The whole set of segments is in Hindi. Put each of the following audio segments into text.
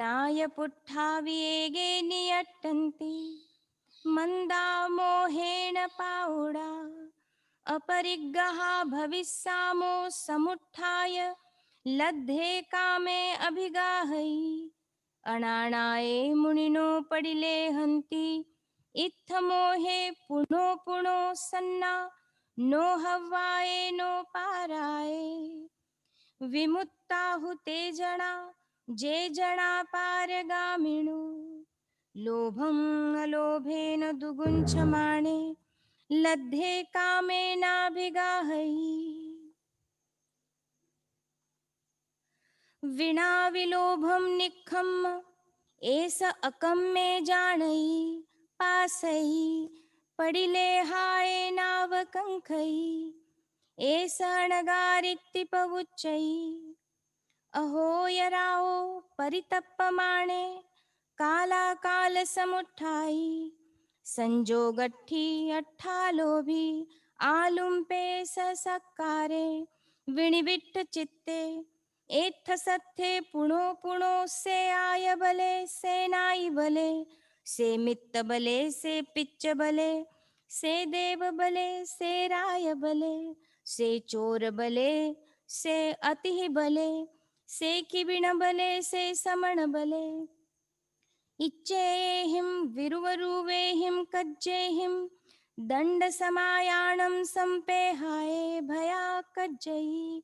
पट्टाय पुट्ठावियेगे नियट्टन्ति मंदा मोहेन पाउडा अपरिग्रह भविष्यामो समुत्थाय लद्धे कामे अभिगाहै अनाणाये मुनिनो पडिले हन्ति इत्थ मोहे पुनो पुनो सन्ना नो हव्वाये नो पाराये विमुक्ता हुते जना जे जना पारगामिनो लोभं अलोभेन दुगुञ्छमाणे लद्धे कामेनाभिगाहै विना विलोभं निखम एस अकम्मे जानै पासै पडिले हाय नावकंखै एस अणगारित्ति पवुच्चै अहो यराओ परितप्पमाणे काला काल समुत्थाई संजोगट्ठी अट्ठालोभी आलुम्पे ससक्कारे विनिविट्ट चित्ते एत्थ सत्थे पुणो पुणो से आय बले से नाई बले से मित्त बले से पिच्च बले से देव बले से राय बले से चोर बले से अति बले से किबिण बले से समण बले इच्छेहिं विरुवरुवेहिं कज्जेहिं दंड समायाणं संपेहाये भया कज्जयी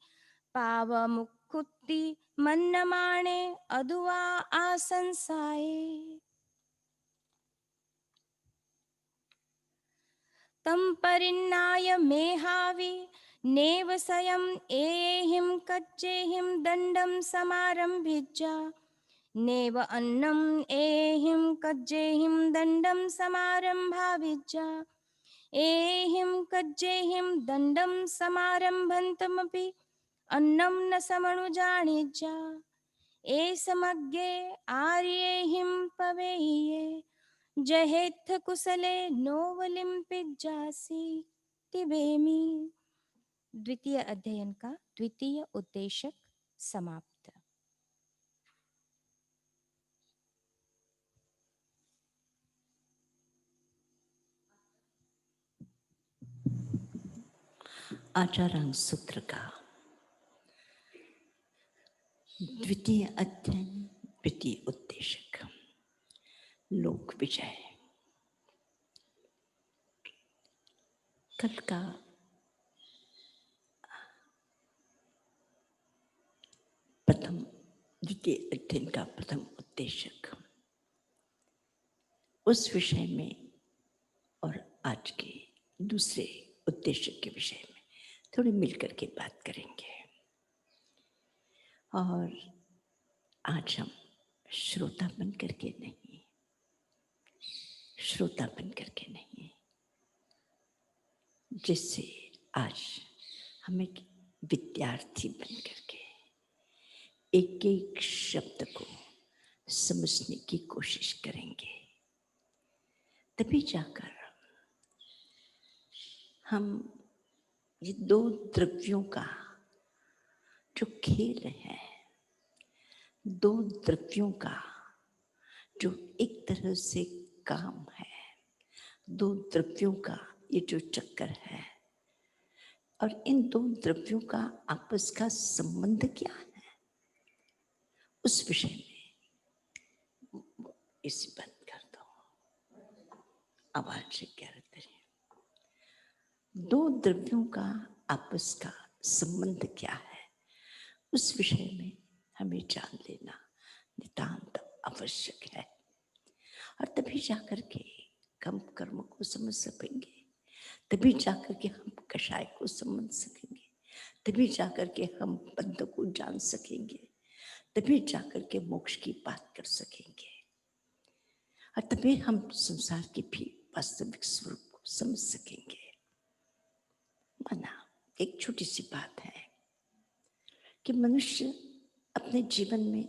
पावमुखुत्ति मन्नमाणे अधुवा आसंसाये तं परिन्नाय मेहावि नेव स्वयं एहिं कज्जेहिं दंडं समारंभिज्जा नेव अन्नम एहिं कज्जेहिं दंडं समारंभाविज्जा एहिं कज्जेहिं दंडं समारंभन्तमपि अन्नं न समनुजानिज्जा ए समग्गे आर्येहिं पवेये जहेत्थ कुशले नोवलिं पिज्जासी तिबेमी। द्वितीय अध्ययन का द्वितीय उद्देशक समाप्त। आचारांग सूत्र का द्वितीय अध्ययन द्वितीय उद्देशक लोक विजय। कल का प्रथम द्वितीय अध्ययन का प्रथम उद्देशक उस विषय में और आज के दूसरे उद्देश्य के विषय में थोड़ी मिलकर के बात करेंगे। और आज हम श्रोता बन करके नहीं, श्रोता बन करके नहीं, जिससे आज हम एक विद्यार्थी बन करके एक एक शब्द को समझने की कोशिश करेंगे। तभी जाकर हम ये दो द्रव्यों का जो खेल है, दो द्रव्यों का जो एक तरह से काम है, दो द्रव्यों का ये जो चक्कर है और इन दो द्रव्यों का आपस का संबंध क्या है, उस विषय में इसे बंद कर दो, आवाज से कह रहे थे। दो द्रव्यों का आपस का संबंध क्या है, उस विषय में हमें जान लेना नितांत आवश्यक है। और तभी जाकर के हम कर्म को समझ सकेंगे, तभी जाकर के हम कषाय को समझ सकेंगे, तभी जाकर के हम बंध को जान सकेंगे, तभी जाकर के मोक्ष की बात कर सकेंगे और तभी हम संसार के भी वास्तविक स्वरूप को समझ सकेंगे। माना एक छोटी सी बात है कि मनुष्य अपने जीवन में,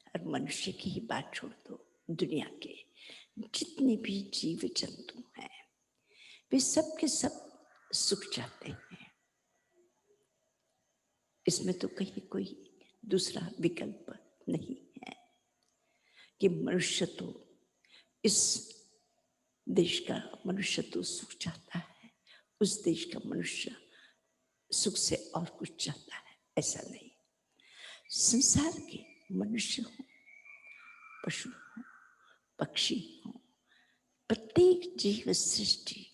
और मनुष्य की ही बात छोड़ दो, दुनिया के जितने भी जीव जंतु हैं वे सब के सब सुख चाहते हैं। इसमें तो कहीं कोई दूसरा विकल्प नहीं है। कि मनुष्य तो, इस देश का मनुष्य तो सुख चाहता है, उस देश का मनुष्य सुख से और कुछ चाहता है, ऐसा नहीं। संसार के मनुष्य हो, पशु हो, पक्षी हो, प्रत्येक जीव सृष्टि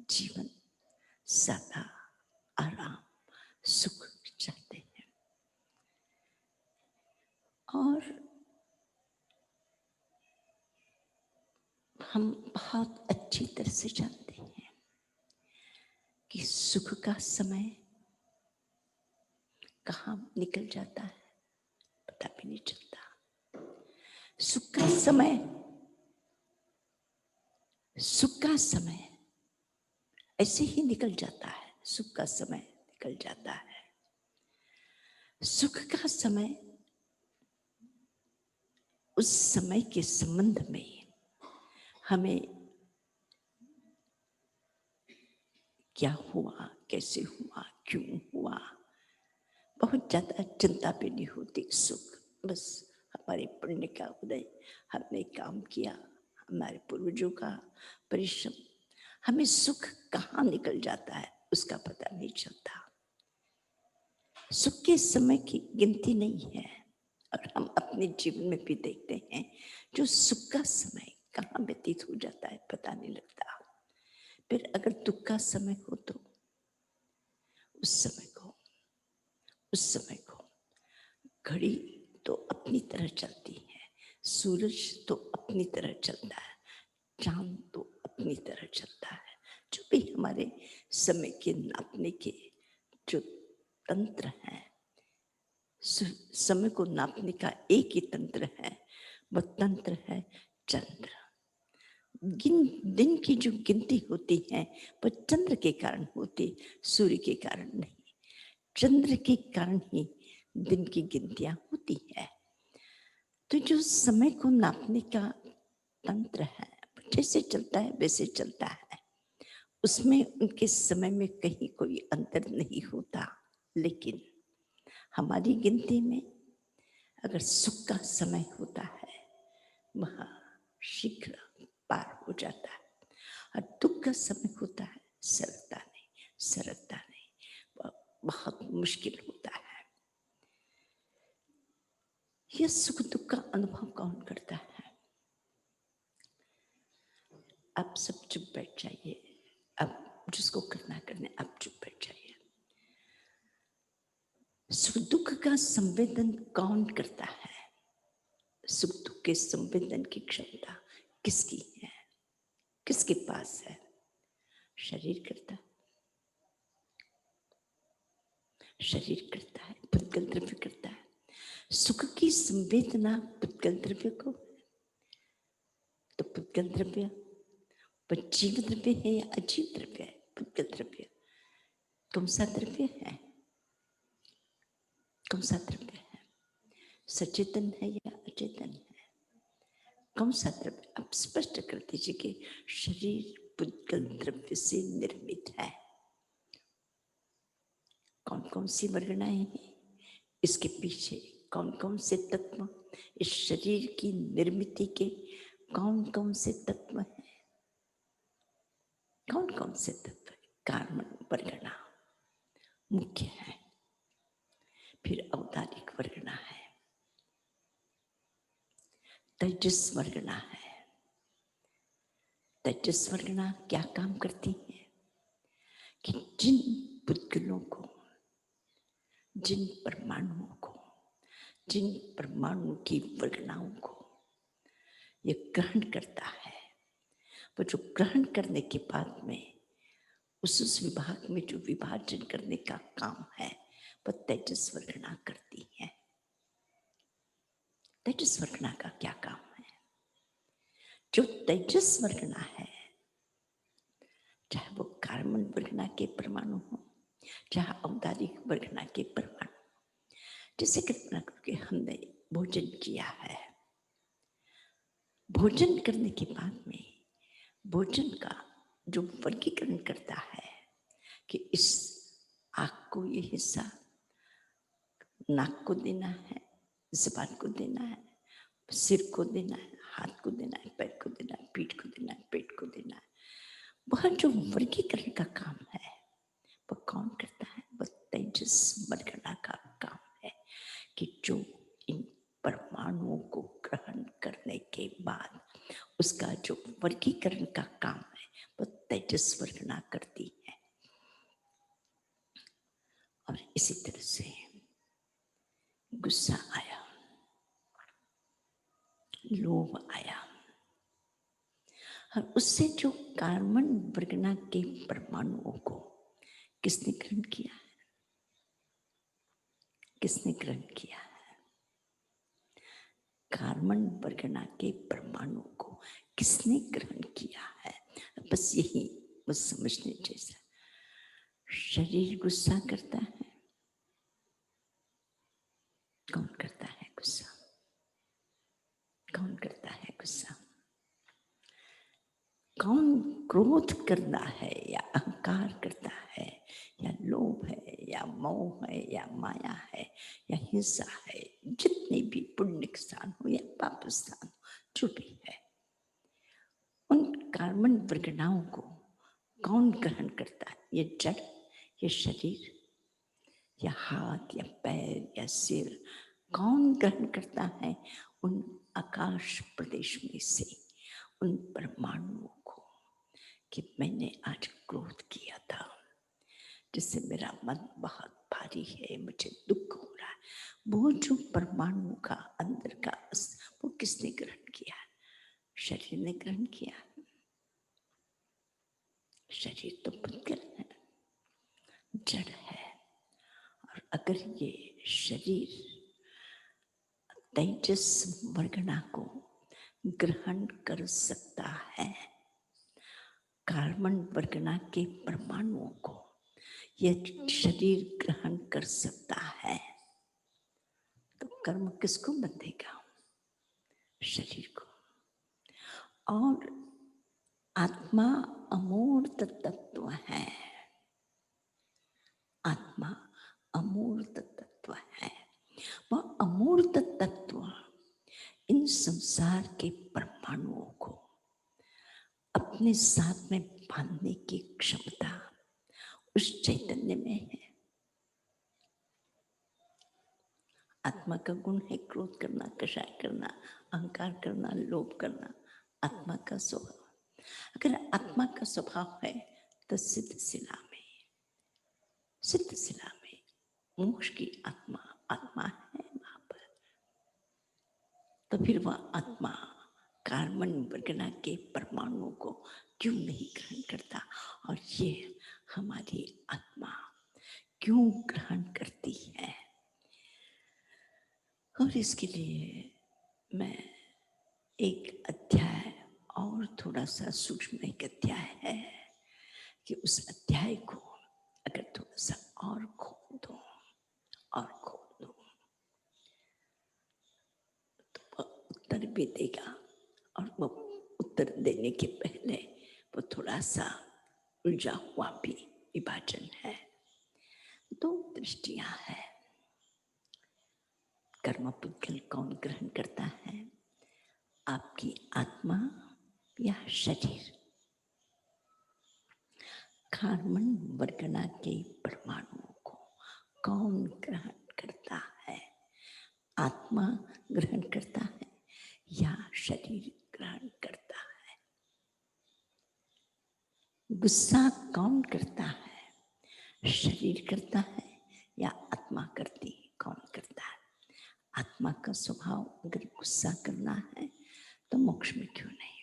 जीवन सादा, आराम, सुख चाहते हैं। और हम बहुत अच्छी तरह से जानते हैं कि सुख का समय कहाँ निकल जाता है पता भी नहीं चलता। सुख का समय ऐसे ही निकल जाता है। सुख का समय निकल जाता है। सुख का समय, उस समय के संबंध में हमें क्या हुआ, कैसे हुआ, क्यों हुआ, बहुत ज्यादा चिंता भी नहीं होती। सुख बस हमारे पुण्य का उदय, हमने काम किया, हमारे पूर्वजों का परिश्रम, हमें सुख कहाँ निकल जाता है उसका पता नहीं चलता। सुख के समय की गिनती नहीं है। और हम अपने जीवन में भी देखते हैं जो सुख का समय कहाँ व्यतीत हो जाता है पता नहीं लगता। फिर अगर दुख का समय हो तो उस समय को घड़ी तो अपनी तरह चलती है, सूरज तो अपनी तरह चलता है, चांद तो अपनी तरह चलता है। जो भी हमारे समय के नापने के जो तंत्र हैं, समय को नापने का एक ही तंत्र है, वह तंत्र है चंद्र। दिन की जो गिनती होती है वह चंद्र के कारण होती, सूर्य के कारण नहीं। चंद्र के कारण ही दिन की गिनतियां होती है। तो जो समय को नापने का तंत्र है जैसे चलता है वैसे चलता है, उसमें उनके समय में कहीं कोई अंतर नहीं होता। लेकिन हमारी गिनती में अगर सुख का समय होता है वह शीघ्र पार हो जाता है, और दुख का समय होता है सरकता नहीं, वह बहुत मुश्किल होता है। यह सुख दुख का अनुभव कौन करता है? आप सब चुप बैठ जाइए। अब जिसको करना करने, आप चुप बैठ जाइए। सुख दुख का संवेदन कौन करता है? सुख दुख के संवेदन की क्षमता किसकी है, किसके पास है? शरीर करता है, शरीर करता है, पुद्गल द्रव्य करता है। सुख की संवेदना पुद्गल द्रव्य को, तो पुद्गल द्रव्य पर जीव द्रव्य है या अजीव द्रव्य है? पुद्गल द्रव्य कौन सा द्रव्य है? कौन सा द्रव्य है? सचेतन है या अचेतन है? कौन सा द्रव्य? आप स्पष्ट कर दीजिए कि शरीर पुद्गल द्रव्य से निर्मित है। कौन कौन सी वर्गणाएं हैं इसके पीछे? कौन कौन से तत्व इस शरीर की निर्मित के, कौन कौन से तत्व हैं? कौन कौन से तत्व? कारण वर्गणा मुख्य है, फिर औदारिक वर्गणा है, तेजस वर्गणा है। तेजस वर्गणा क्या काम करती है कि जिन पुद्गलों को, जिन परमाणुओं को, जिन परमाणु की वर्गणाओं को यह ग्रहण करता है, वो जो ग्रहण करने के बाद में उस विभाग में जो विभाजन करने का काम है वह तेजस वर्गणा करती है। तेजस वर्गणा का क्या काम है? जो तेजस वर्गणा है, चाहे वो कार्बन वर्गणा के परमाणु हो, चाहे औदारिक वर्गणा के परमाणु, जैसे कल्पना करके हमने भोजन किया है, भोजन करने के बाद में भोजन का जो वर्गीकरण करता है कि इस आँख को ये हिस्सा नाक को देना है, ज़बान को देना है, सिर को देना है, हाथ को देना है, पैर को देना है, पीठ को देना है, पेट को देना है। वह जो वर्गीकरण का काम है वह कौन करता है? वह तेजस वर्गना का काम है कि जो इन परमाणुओं को ग्रहण करने के बाद उसका जो वर्गीकरण का काम है वह तेजस वर्गना करती है। और इसी तरह से गुस्सा आया, लोभ आया, और उससे जो कार्बन वर्गना के परमाणुओं को किसने ग्रहण किया है? किसने ग्रहण किया है? कार्बन वर्गना के परमाणु को किसने ग्रहण किया है? बस यही बस समझने जैसा। शरीर गुस्सा करता है। कौन करता है गुस्सा? कौन करता है गुस्सा? कौन क्रोध करना है या अहंकार करता है या लोभ है या मोह है या माया है या हिंसा है, जितने भी पुण्य स्थान हो या पाप स्थान हो, जो भी है, उन कार्बन वर्गनाओं को कौन ग्रहण करता है? ये जड़, ये शरीर, या हाथ या पैर या सिर, कौन ग्रहण करता है? उन आकाश प्रदेश में से उन परमाणुओं को कि मैंने आज क्रोध किया था जिससे मेरा मन बहुत भारी है, मुझे दुख हो रहा है। वो जो परमाणु का अंदर का वो किसने ग्रहण किया? शरीर ने ग्रहण किया। शरीर तो पुद्गल है, जड़ है। और अगर ये शरीर तेजस वर्गना को ग्रहण कर सकता है, कार्बन वर्गना के परमाणुओं को यह शरीर ग्रहण कर सकता है, तो कर्म किसको बंधेगा? शरीर को। और आत्मा अमूर्त तत्व है। आत्मा अमूर्त तत्व है। वह अमूर्त तत्व इन संसार के परमाणुओं को अपने साथ में बांधने की क्षमता उस चैतन्य में है। आत्मा का गुण है क्रोध करना, कषाय करना, अहंकार करना, लोभ करना, आत्मा का स्वभाव। अगर आत्मा का स्वभाव है तो सिद्ध शिला में मोक्ष की आत्मा है वहां पर। तो फिर वह आत्मा कार्बन वर्गना के परमाणुओं को क्यों नहीं ग्रहण करता? और ये हमारी आत्मा क्यों ग्रहण करती है? और इसके लिए मैं एक अध्याय और थोड़ा सा सूक्ष्म एक अध्याय है कि उस अध्याय को अगर थोड़ा सा और खोल दो तो वह उत्तर भी देगा। और वो उत्तर देने के पहले वो थोड़ा सा उलझा हुआ भी विभाजन है। दो दृष्टियां हैं। कर्म पुद्गल कौन ग्रहण करता है? आपकी आत्मा या शरीर? कार्बन वर्गना के परमाणुओं को कौन ग्रहण करता है? आत्मा ग्रहण करता है या शरीर ग्रहण करता है? गुस्सा कौन करता है? शरीर करता है या आत्मा करती है? कौन करता है? आत्मा का स्वभाव अगर गुस्सा करना है तो मोक्ष में क्यों नहीं?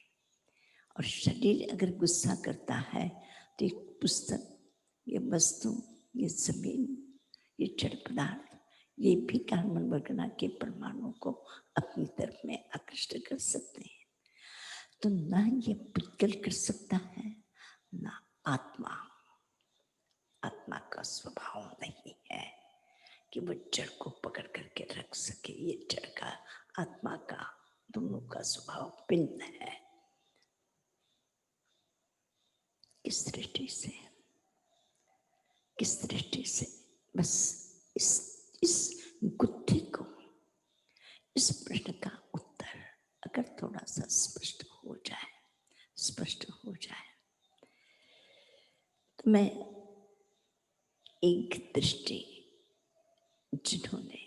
और शरीर अगर गुस्सा करता है तो एक पुस्तक, ये वस्तु, ये जमीन, ये जड़ पदार्थ, ये भी कार्बन वर्गना के परमाणुओं को अपनी तरफ में आकृष्ट कर सकते हैं। तो ना ये पुद्गल कर सकता है ना आत्मा। आत्मा का स्वभाव नहीं है कि वो जड़ को पकड़ करके रख सके। ये जड़ का आत्मा का दोनों का स्वभाव भिन्न है। किस दृष्टि से? बस इस गुत्थी को, इस प्रश्न का उत्तर सा स्पष्ट हो जाए, स्पष्ट हो जाए। तो मैं एक दृष्टि जिन्होंने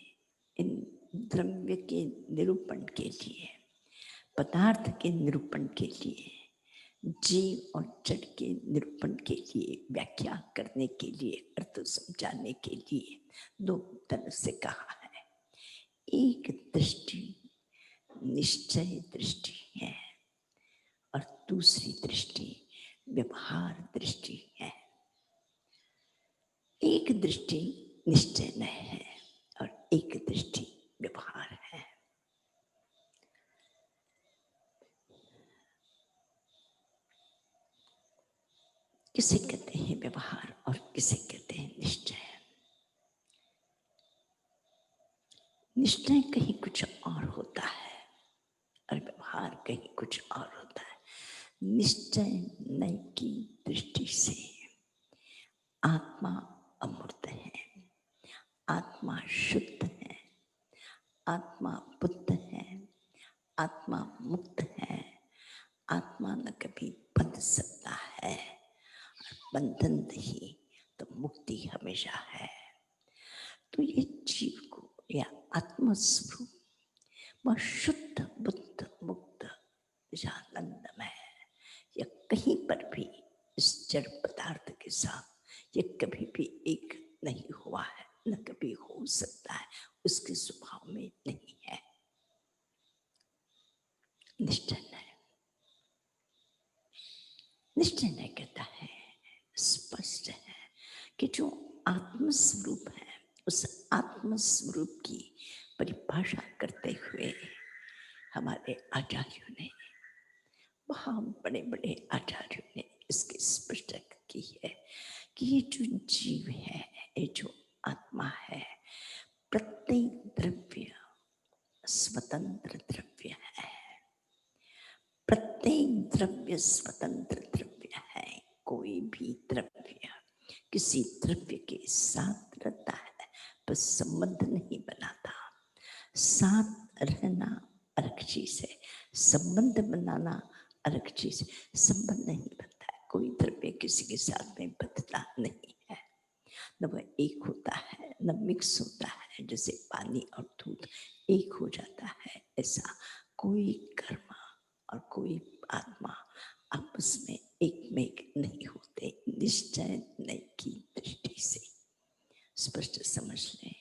इन द्रव्य के निरूपण के लिए, पदार्थ के निरूपण के लिए, जीव और जड़ के निरूपण के लिए, व्याख्या करने के लिए, अर्थ समझाने के लिए दो तरह से कहा है। एक दृष्टि निश्चय दृष्टि है और दूसरी दृष्टि व्यवहार दृष्टि है। एक दृष्टि निश्चय है और एक दृष्टि व्यवहार है। किसे कहते हैं व्यवहार और किसे कहते हैं निश्चय। निश्चय कहीं कुछ और होता है और व्यवहार कहीं कुछ और होता है। निश्चय नय की दृष्टि से आत्मा अमूर्त है, आत्मा शुद्ध है, आत्मा बुद्ध है, आत्मा मुक्त है, आत्मा न कभी बंध सकता है, बंधन नहीं तो मुक्ति हमेशा है। तो ये जीव को या आत्मस्वरूप वह शुद्ध बुद्ध मुक्त आनंदमय या कहीं पर भी इस जड़ पदार्थ के साथ ये कभी भी एक नहीं हुआ है, न कभी हो सकता है, उसके स्वभाव में नहीं है। निश्चय नहीं कहता है, स्पष्ट है कि जो आत्मस्वरूप है, उस आत्मस्वरूप की परिभाषा करते हुए हमारे आचार्यों ने, बहुत बड़े बड़े आचार्यों ने इसकी स्पष्ट की है कि ये जो जीव है, ये जो आत्मा है, प्रत्येक द्रव्य स्वतंत्र द्रव्य है, प्रत्येक द्रव्य स्वतंत्र द्रव्य है। कोई भी द्रव्य किसी द्रव्य के साथ रहता है पर संबंध नहीं बनाता। साथ रहना अलग चीज है, संबंध बनाना अलग चीज है। संबंध नहीं बनता है, कोई द्रव्य किसी के साथ में बदलता नहीं है, न वह एक होता है न मिक्स होता है। जैसे पानी और दूध एक हो जाता है, ऐसा कोई कर्म और कोई आत्मा आपस में एक में एक नहीं होते। निश्चय नहीं की दृष्टि से स्पष्ट समझ लें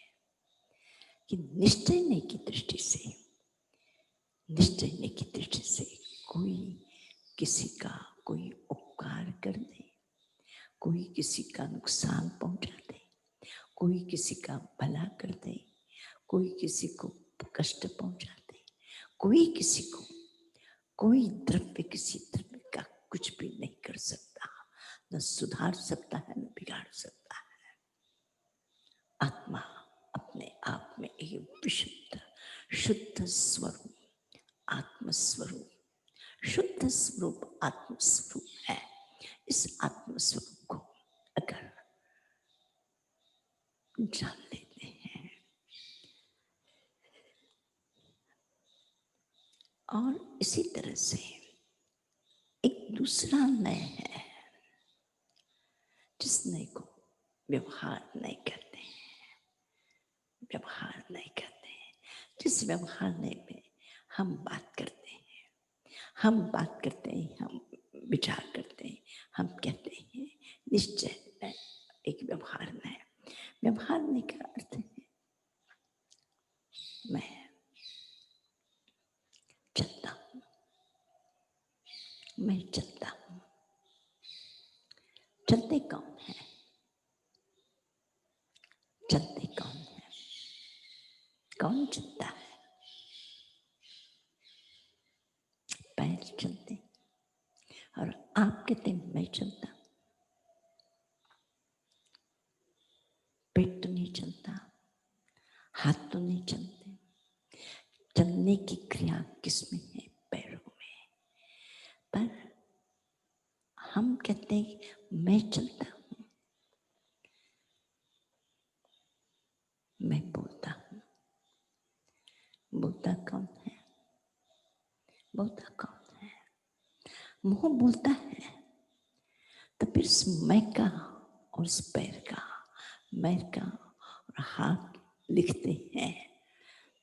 कि निश्चय नहीं की दृष्टि से, निश्चय नहीं की दृष्टि से कोई किसी का कोई उपकार कर दे, कोई किसी का नुकसान पहुंचा दे, कोई किसी का भला कर दे, कोई किसी को कष्ट पहुंचा दे, कोई किसी को, कोई द्रव्य किसी द्रव्य का कुछ भी नहीं कर सकता, न सुधार सकता है न बिगाड़ सकता है। आत्मा अपने आप में एक विशुद्ध शुद्ध स्वरूप आत्मस्वरूप, शुद्ध स्वरूप आत्मस्वरूप है। इस आत्मस्वरूप को अगर जान लेते हैं और इसी तरह से एक दूसरा नय है, जिस नय को व्यवहार नहीं कहते हैं, व्यवहार नहीं कहते हैं। जिस व्यवहार नय में हम बात करते हैं, हम बात करते हैं, हम विचार करते हैं, हम कहते हैं निश्चय नय, एक व्यवहार नय। व्यवहार नय का अर्थ है मैं चलता हूँ, मैं चलता हूँ। चलते कौन है? चलते कौन है? कौन चलता है? पैर चलते और आप कहते मैं चलता, पेट तो नहीं चलता, हाथ तो नहीं चलते। चलने की क्रिया किसमें है? पैरों में। पर हम कहते हैं मैं चलता हूँ, मैं बोलता हूँ। बोलता कौन है? बोलता कौन है? मुंह बोलता है, तो फिर उस मैं का और उस पैर का, मैं का और हाथ लिखते हैं,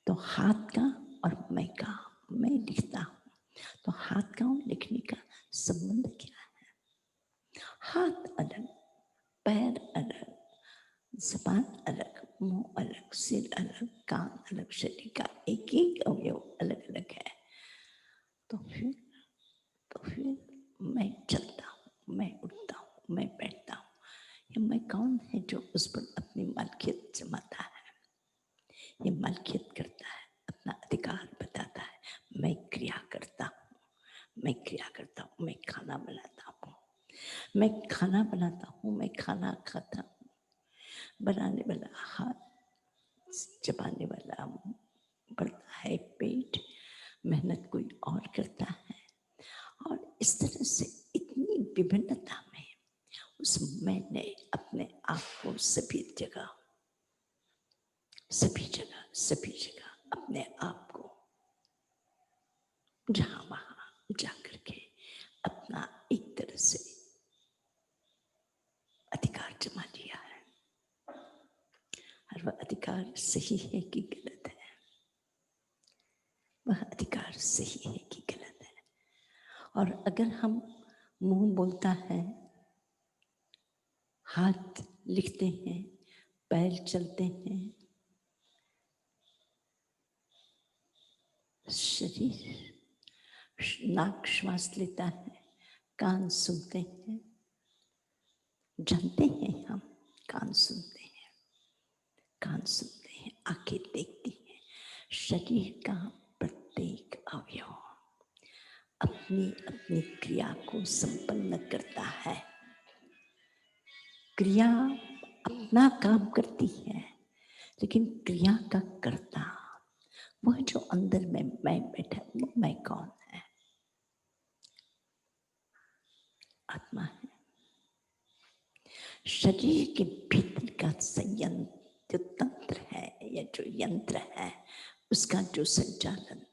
तो हाथ का और मैं का, मैं लिखता हूँ, तो हाथ का और लिखने का संबंध क्या है? हाथ अलग, पैर अलग, जबान अलग, मुंह अलग, सिर अलग, कान अलग, शरीर का एक एक अवयव अलग अलग है। तो फिर मैं चलता हूँ, मैं उठता हूँ, मैं बैठता हूँ, ये मैं कौन है जो उस पर अपनी मालकियत जमाता है? ये मालकियत करता है, अपना अधिकार बताता है। मैं क्रिया करता हूँ, मैं क्रिया करता हूँ, मैं खाना बनाता हूँ, मैं खाना बनाता हूँ, मैं खाना खाता हूँ। बनाने वाला हाथ, चबाने वाला मुंह, बढ़ता है पेट, मेहनत कोई और करता है। और इस तरह से इतनी विभिन्नता में उस मैंने अपने आप को सभी जगह अपने आप को जहां वहां जाकर के अपना एक तरह से अधिकार जमा लिया है। और वह अधिकार सही है कि गलत है? वह अधिकार सही है कि गलत है? और अगर हम मुंह बोलता है, हाथ लिखते हैं, पैर चलते हैं, शरीर नाक श्वास लेता है, कान सुनते हैं, जानते हैं हम, कान सुनते हैं, आंखें देखती हैं। शरीर का प्रत्येक अवयव अपनी अपनी क्रिया को संपन्न करता है। क्रिया अपना काम करती है, लेकिन क्रिया का कर्ता, वह जो अंदर में मैं बैठा, वो मैं कौन है? आत्मा है। शरीर के भीतर का संयंत्र, जो तंत्र है या जो यंत्र है, उसका जो संचालन,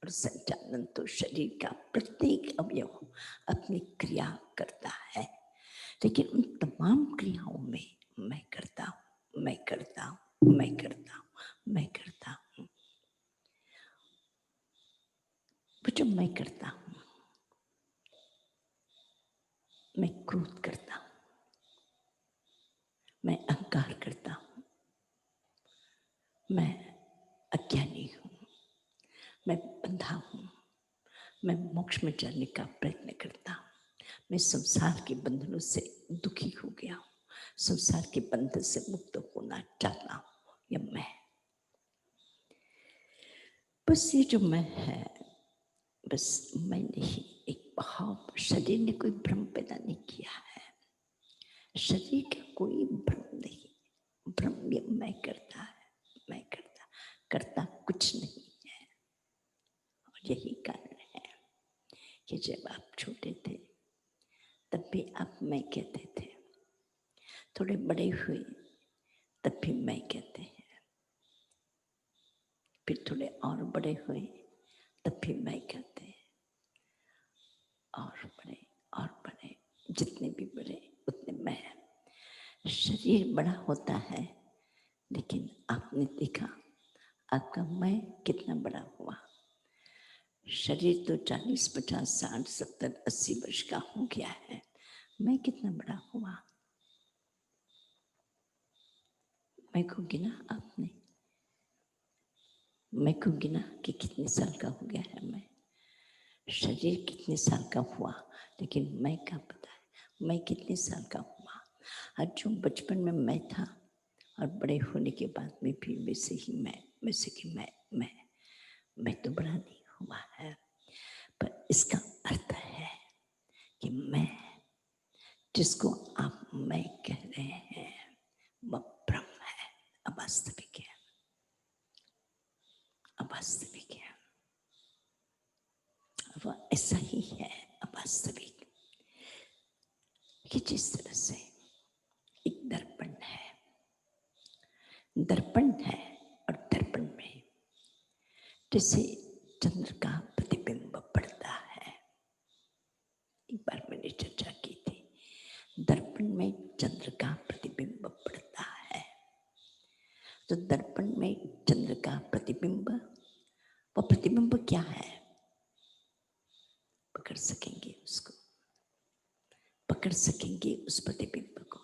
और संचालन तो शरीर का प्रत्येक अवयव अपनी क्रिया करता है। लेकिन उन तमाम क्रियाओं में मैं करता हूँ, मैं करता हूँ, मैं करता हूँ, मैं करता हूँ। वो जो मैं करता हूँ, मैं क्रोध करता हूँ, मैं अहंकार करता हूँ, मैं अज्ञानी हूँ, मैं बंधा हूँ, मैं मोक्ष में जाने का प्रयत्न करता हूँ, मैं संसार के बंधनों से दुखी हो गया हूँ, संसार के बंधन से मुक्त होना चाहता हूँ। ये मैं, बस ये जो मैं है, बस मैं नहीं, एक भाव। शरीर ने कोई भ्रम पैदा नहीं किया है, शरीर का कोई भ्रम नहीं, भ्रम ये मैं करता है, मैं करता कुछ नहीं है। और यही कारण है कि जब आप छोटे थे तब भी आप मैं कहते थे, थोड़े बड़े हुए तब भी मैं कहते हैं, फिर थोड़े और बड़े हुए तब भी मैं कहते हैं, और बड़े, जितने भी बड़े उतने मैं। शरीर बड़ा होता है, लेकिन आपने देखा आपका मैं कितना बड़ा हुआ। शरीर तो 40, 50, 60, 70, 80 वर्ष का हो गया है, मैं कितना बड़ा हुआ? मैं को गिना आपने? मैं को गिना कि कितने साल का हो गया है मैं? शरीर कितने साल का हुआ, लेकिन मैं क्या पता है मैं कितने साल का हुआ? आज जो बचपन में मैं था और बड़े होने के बाद में भी वैसे ही वैसे कि मैं तो बड़ा नहीं हुआ है। पर इसका अर्थ है कि मैं, जिसको आप मैं कह रहे हैं, वह ब्रह्म है, अवास्तविक है, अवास्तविक है। वह ऐसा ही है, अवास्तविक, कि जिस तरह से एक दर्पण है और दर्पण में जैसे चंद्र का प्रतिबिंब पड़ता में चंद्र का प्रतिबिंब पड़ता है। तो दर्पण में चंद्र का प्रतिबिंब, वो प्रतिबिंब क्या है? पकड़ सकेंगे उसको, पकड़ सकेंगे उस प्रतिबिंब को,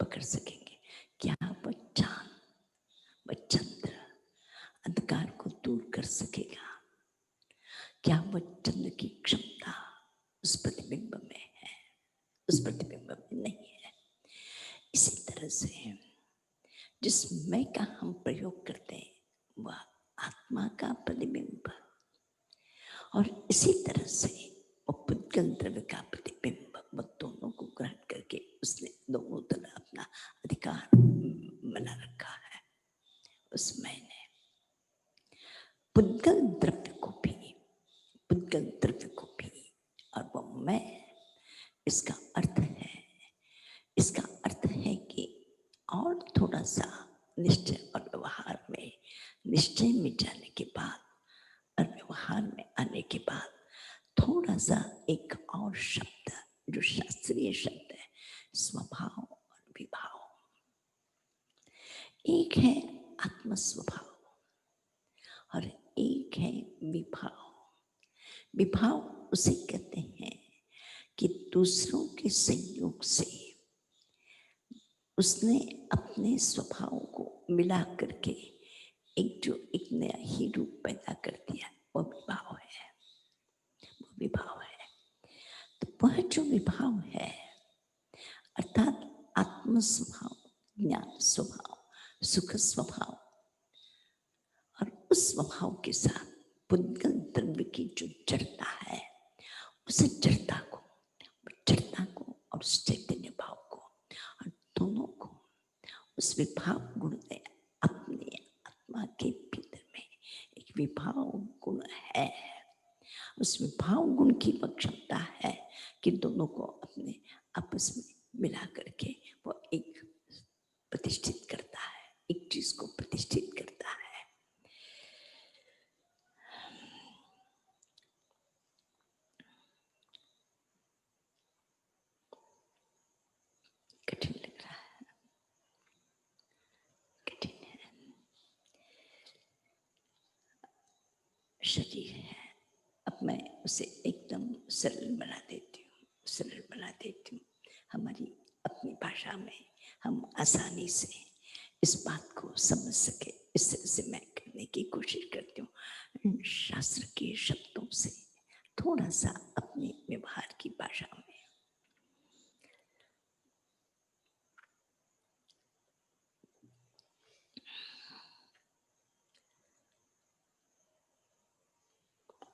पकड़ सकेंगे। क्या वह चांद, वह चंद्र अंधकार को दूर कर सकेगा? क्या वह चंद्र की क्षमता उस प्रतिबिंब में है? उस प्रतिबिंब में नहीं है। इसी तरह से जिस मैं का हम प्रयोग करते हैं वह आत्मा का प्रतिबिंब, और इसी तरह से वो पुद्गल द्रव्य का प्रतिबिंब, वो दोनों को ग्रहण करके उसने दोनों तरह अपना अधिकार बना रखा है उस मैंने। पुद्गल द्रव्य को भी, पुद्गल द्रव्य को भी, और वो मैं, इसका अर्थ है, इसका अर्थ है कि और थोड़ा सा निश्चय और व्यवहार में, निश्चय में जाने के बाद और व्यवहार में आने के बाद थोड़ा सा एक और शब्द जो शास्त्रीय शब्द है, स्वभाव और विभाव। एक है आत्म स्वभाव और एक है विभाव। विभाव उसे कहते हैं कि दूसरों के संयोग से उसने अपने स्वभाव को मिला करके एक नया ही रूप पैदा कर दिया, वो विभाव है, वो विभाव है। तो वह जो विभाव है अर्थात आत्म स्वभाव, ज्ञान स्वभाव, सुख स्वभाव, और उस स्वभाव के साथ पुद्गल द्रव्य की जो जड़ता है, उस जड़ता को और उस चैतन्य भाव को और दोनों को उस विभाव गुण ने अपने आत्मा के भीतर में एक विभाव गुण है। उस विभाव गुण की वह क्षमता है कि दोनों को अपने आपस में मिला करके वो एक प्रतिष्ठित करता है, एक चीज को प्रतिष्ठित करता है। कठिन लग रहा है, कठिन है। शरीर है, अब मैं उसे एकदम सरल बना देती हूँ, सरल बना देती हूँ। हमारी अपनी भाषा में हम आसानी से इस बात को समझ सके, इस तरह से मैं करने की कोशिश करती हूँ। शास्त्र के शब्दों से थोड़ा सा अपने व्यवहार की भाषा में।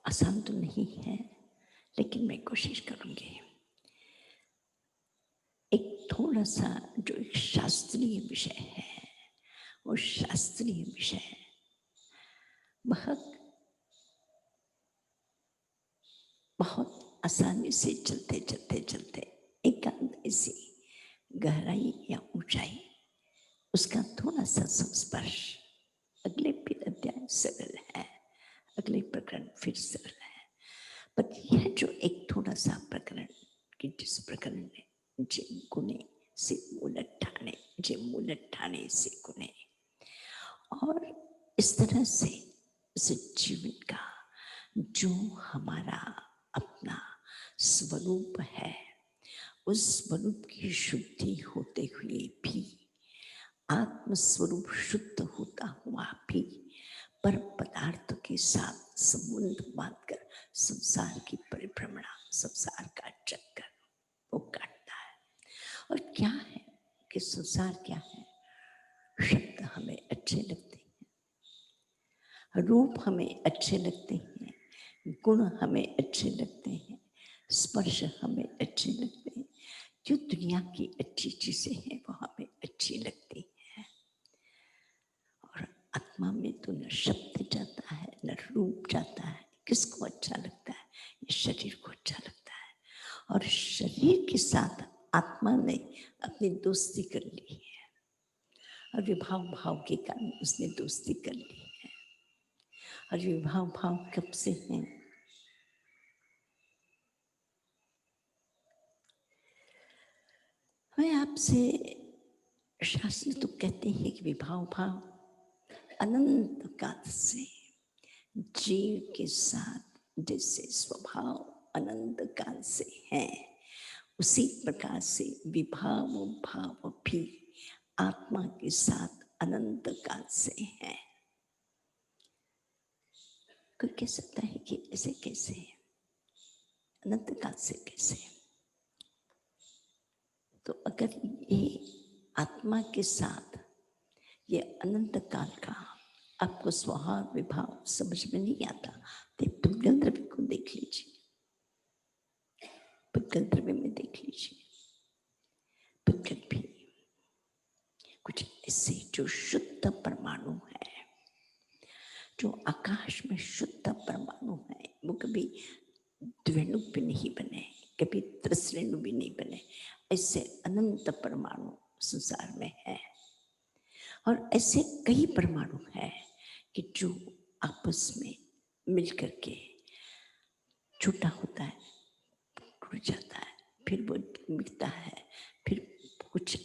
आसान तो नहीं है लेकिन मैं कोशिश करूंगी। एक थोड़ा सा जो एक शास्त्रीय विषय है, वो शास्त्रीय विषय बहुत आसानी से चलते चलते चलते एकांत ऐसी गहराई या ऊंचाई, उसका थोड़ा सा संस्पर्श अगले फिर अध्याय सरल है, अगले प्रकरण फिर सरल है। पर यह जो एक थोड़ा सा प्रकरण कि जिस प्रकरण ने जे गुणे से मूलत ठाणे से गुणे, और इस तरह से इस जीवन का जो हमारा अपना स्वरूप है, उस स्वरूप की शुद्धि होते हुए भी, आत्म स्वरूप शुद्ध होता हुआ भी पर पदार्थ के साथ संबंध बांधकर संसार की परिभ्रमणा, संसार का चक्कर वो काटता है। और क्या है कि संसार क्या है? शब्द हमें अच्छे लगते हैं, रूप हमें अच्छे लगते हैं, गुण हमें अच्छे लगते हैं, स्पर्श हमें अच्छे लगते हैं। जो दुनिया की अच्छी चीजें हैं वो हमें अच्छी लगती है। और आत्मा में तो न शब्द जाता है न रूप जाता है। किसको अच्छा लगता है? ये शरीर को अच्छा लगता है। और शरीर के साथ आत्मा ने अपनी दोस्ती कर ली है, और विभाव भाव के कारण उसने दोस्ती कर ली है। और विभाव भाव कब से हैं? मैं आपसे, शास्त्र तो कहते हैं कि विभाव भाव अनंत काल से जीव के साथ जैसे स्वभाव अनंत काल से है, उसी प्रकार से विभाव भाव भी आत्मा के साथ अनंत काल से है। कोई कह सकता है कि ऐसे कैसे, अनंत काल से कैसे? तो अगर ये आत्मा के साथ ये अनंत काल का आपको स्वभाव विभाव समझ में नहीं आता, तो पुद्गल द्रव्य को देख लीजिए, पुद्गल द्रव्य में देख लीजिए। पुद्गल भी कुछ ऐसे जो शुद्ध परमाणु है, जो आकाश में शुद्ध परमाणु है, वो कभी द्वेणु भी नहीं बने, कभी त्रिश्रेणु भी नहीं बने। ऐसे अनंत परमाणु संसार में है, और ऐसे कई परमाणु है कि जो आपस में मिलकर के छोटा होता है, टूट जाता है, फिर वो मिटता है, फिर कुछ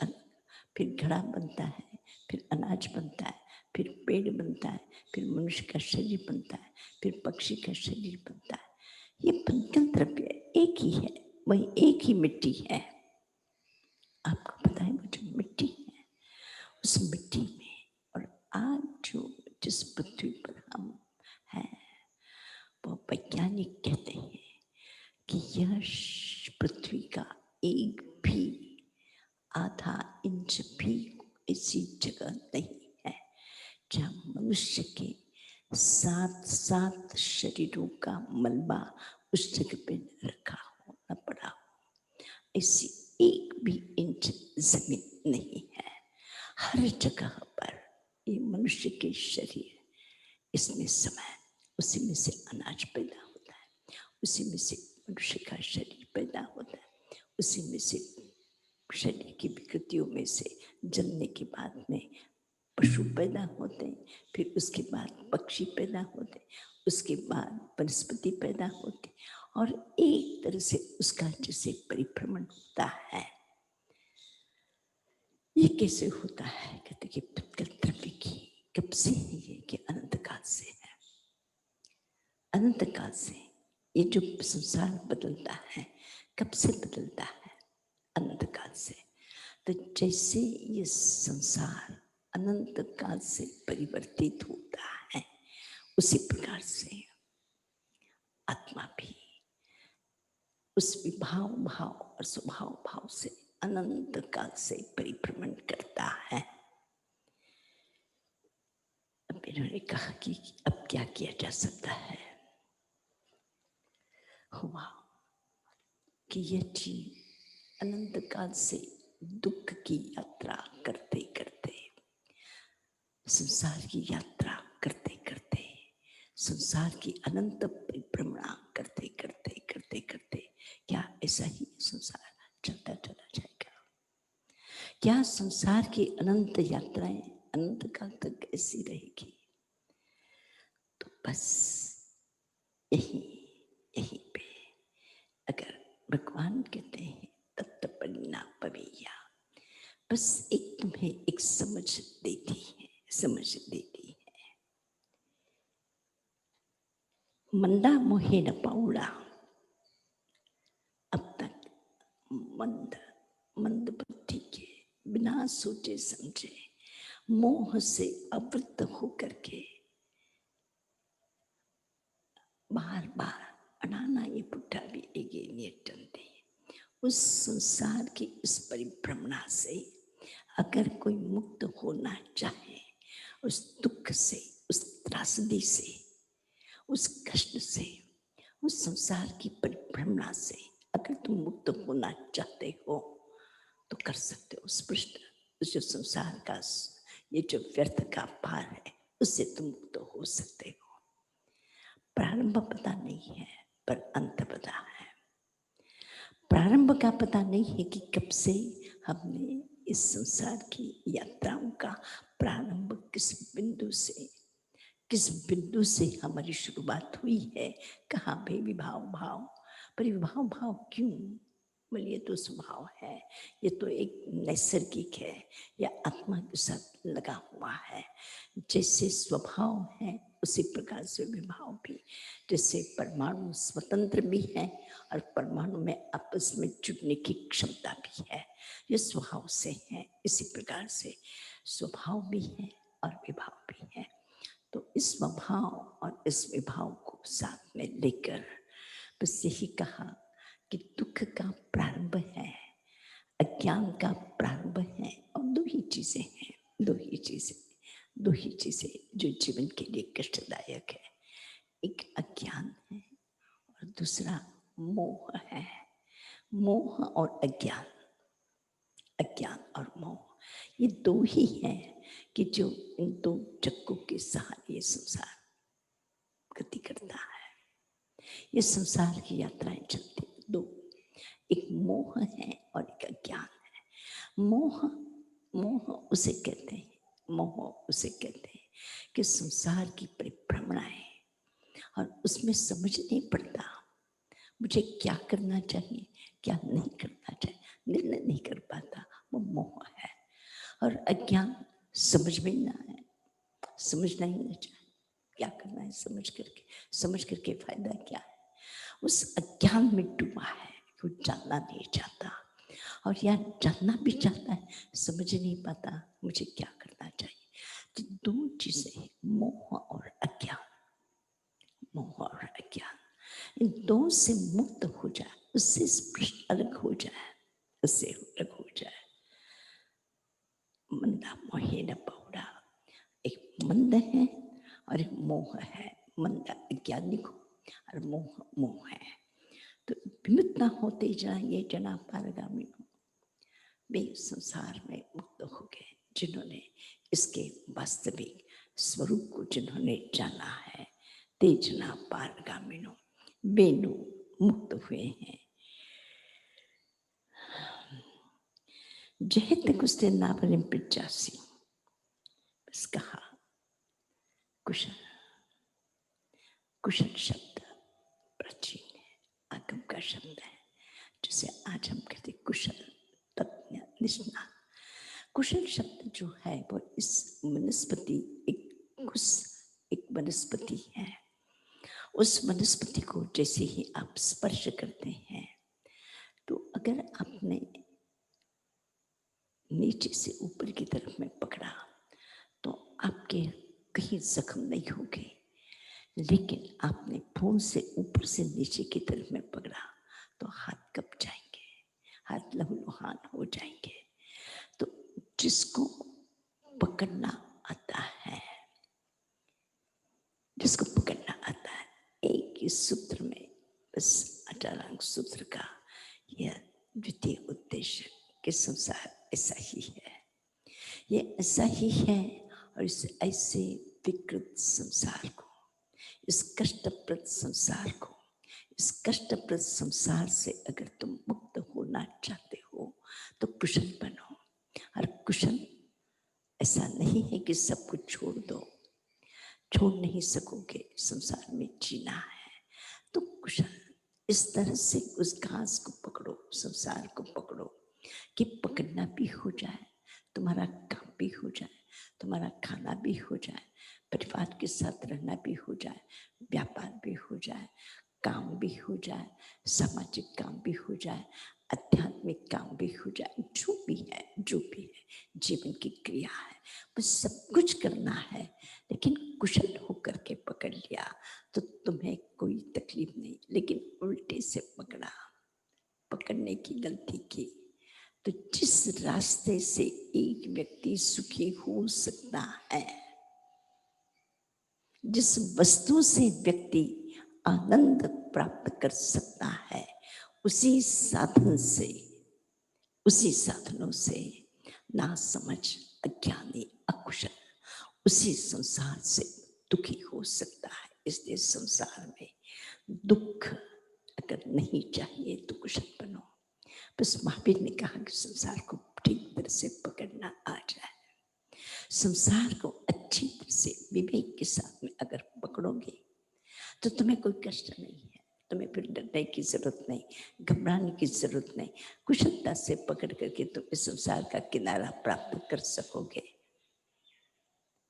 फिर घड़ा बनता है, फिर अनाज बनता है, फिर पेड़ बनता है, फिर मनुष्य का शरीर बनता है, फिर पक्षी का शरीर बनता है। ये पुद्गल द्रव्य एक ही है, वही एक ही मिट्टी है। आपको पता है वो जो मिट्टी है, उस मिट्टी में, और आज जो जिस पृथ्वी पर हम हैं, वो वैज्ञानिक कहते हैं कि यह पृथ्वी का एक भी आधा इंच भी ऐसी जगह नहीं है जहाँ मनुष्य के 7 शरीरों का मलबा उस जगह पे रखा हो, न पड़ा हो। ऐसी एक भी इंच जमीन नहीं है। हर जगह पर ये मनुष्य के शरीर, इसमें समय, उसी में से अनाज पैदा होता है, उसी में से मनुष्य का शरीर पैदा होता है, उसी में से शरीर की विकृतियों में से जन्मने के बाद में पशु पैदा होते हैं, फिर उसके बाद पक्षी पैदा होते हैं, उसके बाद वनस्पति पैदा होती, और एक तरह से उसका जैसे परिभ्रमण होता है। ये कैसे होता है? कहते कि पुद्गल द्रव्य की कब से है ये? कि अनंत काल से है। अनंत काल से ये जो संसार बदलता है, कब से बदलता है? अनंत काल से। तो जैसे ये संसार अनंत काल से परिवर्तित होता है, उसी प्रकार से आत्मा भी उस विभाव भाव और स्वभाव भाव से अनंत काल से परिभ्रमण करता है। अब इन्होंने कहा कि अब क्या किया जा सकता है? हुआ कि यह जीव अनंत काल से दुख की यात्रा करते करते, संसार की यात्रा करते करते, संसार की अनंत परिभ्रमण करते करते करते करते, क्या ऐसा ही संसार चलता चला जाएगा? क्या संसार की अनंत यात्राएं अनंत काल तक ऐसी रहेगी? तो बस यही पे अगर भगवान कहते हैं तत्त परिणापवेया, बस एक तुम्हें एक समझ देती है, समझ देती है। मंदा मोहे न पाउला, अब तक मंद बुद्धि के, बिना सोचे समझे, मोह से आवृत होकर के बार बार अनाना ये पुट्ठा भी एगे नियटनते, उस संसार की इस परिभ्रमणा से अगर कोई मुक्त होना चाहे, उस दुख से, उस त्रासदी से, उस कष्ट से, उस संसार की परिभ्रमणा से अगर तुम मुक्त होना चाहते हो तो कर सकते हो। स्पष्ट उस जो संसार का ये जो व्यर्थ का भार है, उससे तुम मुक्त हो सकते हो। प्रारंभ पता नहीं है पर अंत पता है। प्रारंभ का पता नहीं है कि कब से हमने इस संसार की यात्राओं का प्रारंभ किस बिंदु से हमारी शुरुआत हुई है, कहाँ पे विभाव भाव, पर विभाव भाव क्यों? बोलिए तो स्वभाव है, ये तो एक नैसर्गिक है, या आत्मा के साथ लगा हुआ है। जैसे स्वभाव है उसी प्रकार से विभाव भी। जैसे परमाणु स्वतंत्र भी है और परमाणु में आपस में जुड़ने की क्षमता भी है, ये स्वभाव से है। इसी प्रकार से स्वभाव भी है और विभाव भी है। तो इस स्वभाव और इस विभाव को साथ में लेकर बस यही कहा कि दुख का प्रारंभ है, अज्ञान का प्रारंभ है, और दो ही चीजें हैं, दो ही चीजें जो जीवन के लिए कष्टदायक है। एक अज्ञान है और दूसरा मोह है। मोह और अज्ञान, अज्ञान और मोह, ये दो ही हैं कि जो इन दो चक्कों के सहारे ये संसार गति करता है। ये संसार की यात्राएं चलती दो, एक मोह है और एक अज्ञान है। मोह, मोह उसे कहते हैं, मोह उसे कहते हैं कि संसार की परिभ्रमणाएं, और उसमें समझ नहीं पड़ता मुझे क्या करना चाहिए क्या नहीं करना चाहिए, निर्णय नहीं कर पाता, वो मोह है। और अज्ञान समझ में ना है, समझना ही नहीं चाहिए क्या करना है, समझ करके फायदा क्या है। उस अज्ञान में डूबा है, वो जानना नहीं चाहता, और या जानना भी चाहता है, समझ नहीं पाता मुझे क्या करना चाहिए। तो दो चीजें, मोह और अज्ञान, मोह और अज्ञान, इन दो से मुक्त हो जाए, उससे स्पष्ट अलग हो जाए, उससे अलग हो जाए। मंदा मोहेन पौड़ा, एक मंद है और एक मोह है। मंदा अज्ञानी को और मोह मोह है। तो विमुक्त होते जाइए जना पारगामी को, वे संसार में मुक्त हो गए जिन्होंने इसके वास्तविक स्वरूप को जिन्होंने जाना है। तेजना पारगामिनो, बेनु मुक्त हुए हैं। जहत कुस्ते नावलिम पिचासी, बस कहा कुशल। कुशल शब्द प्राचीन है, आगम का शब्द है, जिसे आज हम कहते कुशल, तज्ञ, निष्णात। कुशल शब्द जो है वो इस वनस्पति, एक वनस्पति है। उस वनस्पति को जैसे ही आप स्पर्श करते हैं, तो अगर आपने नीचे से ऊपर की तरफ में पकड़ा तो आपके कहीं जख्म नहीं होंगे, लेकिन आपने फूल से ऊपर से नीचे की तरफ में पकड़ा तो हाथ कप जाएंगे, हाथ लहूलुहान हो जाएंगे। तो जिसको पकड़ना आता है, जिसको पकड़ना आता है, एक ही सूत्र में, बस अष्टांग सूत्र का यह द्वितीय उद्देश्य कि संसार ऐसा ही है, ये ऐसा ही है। और इस ऐसे विकृत संसार को, इस कष्टप्रद संसार को, इस कष्टप्रद संसार से अगर तुम मुक्त होना चाहते हो तो कुशल बनो। और कुशल ऐसा नहीं है कि सब कुछ छोड़ दो, छोड़ नहीं सकोगे, संसार में जीना है। तो कुशल इस तरह से उस घास को पकड़ो, संसार को पकड़ो कि पकड़ना भी हो जाए, तुम्हारा काम भी हो जाए, तुम्हारा खाना भी हो जाए, परिवार के साथ रहना भी हो जाए, व्यापार भी हो जाए, काम भी हो जाए, सामाजिक काम भी हो जाए, आध्यात्मिक काम भी हो जाए, जो भी है, जो भी है, जीवन की क्रिया है, बस सब कुछ करना है। लेकिन कुशल होकर के पकड़ लिया तो तुम्हें कोई तकलीफ नहीं, लेकिन उल्टे से पकड़ा, पकड़ने की गलती की, तो जिस रास्ते से एक व्यक्ति सुखी हो सकता है, जिस वस्तु से व्यक्ति आनंद प्राप्त कर सकता है, उसी साधन से, उसी साधनों से ना समझ, अज्ञानी, अकुशल उसी संसार से दुखी हो सकता है। इसलिए संसार में दुख अगर नहीं चाहिए तो कुशल बनो। बस महावीर ने कहा कि संसार को ठीक तरह से पकड़ना आ जाए, संसार को अच्छी तरह से विवेक के साथ में अगर पकड़ोगे तो तुम्हें कोई कष्ट नहीं है, तुम्हें फिर डरने की जरूरत नहीं, घबराने की जरूरत नहीं। कुशलता से पकड़ करके तुम इस संसार का किनारा प्राप्त कर सकोगे।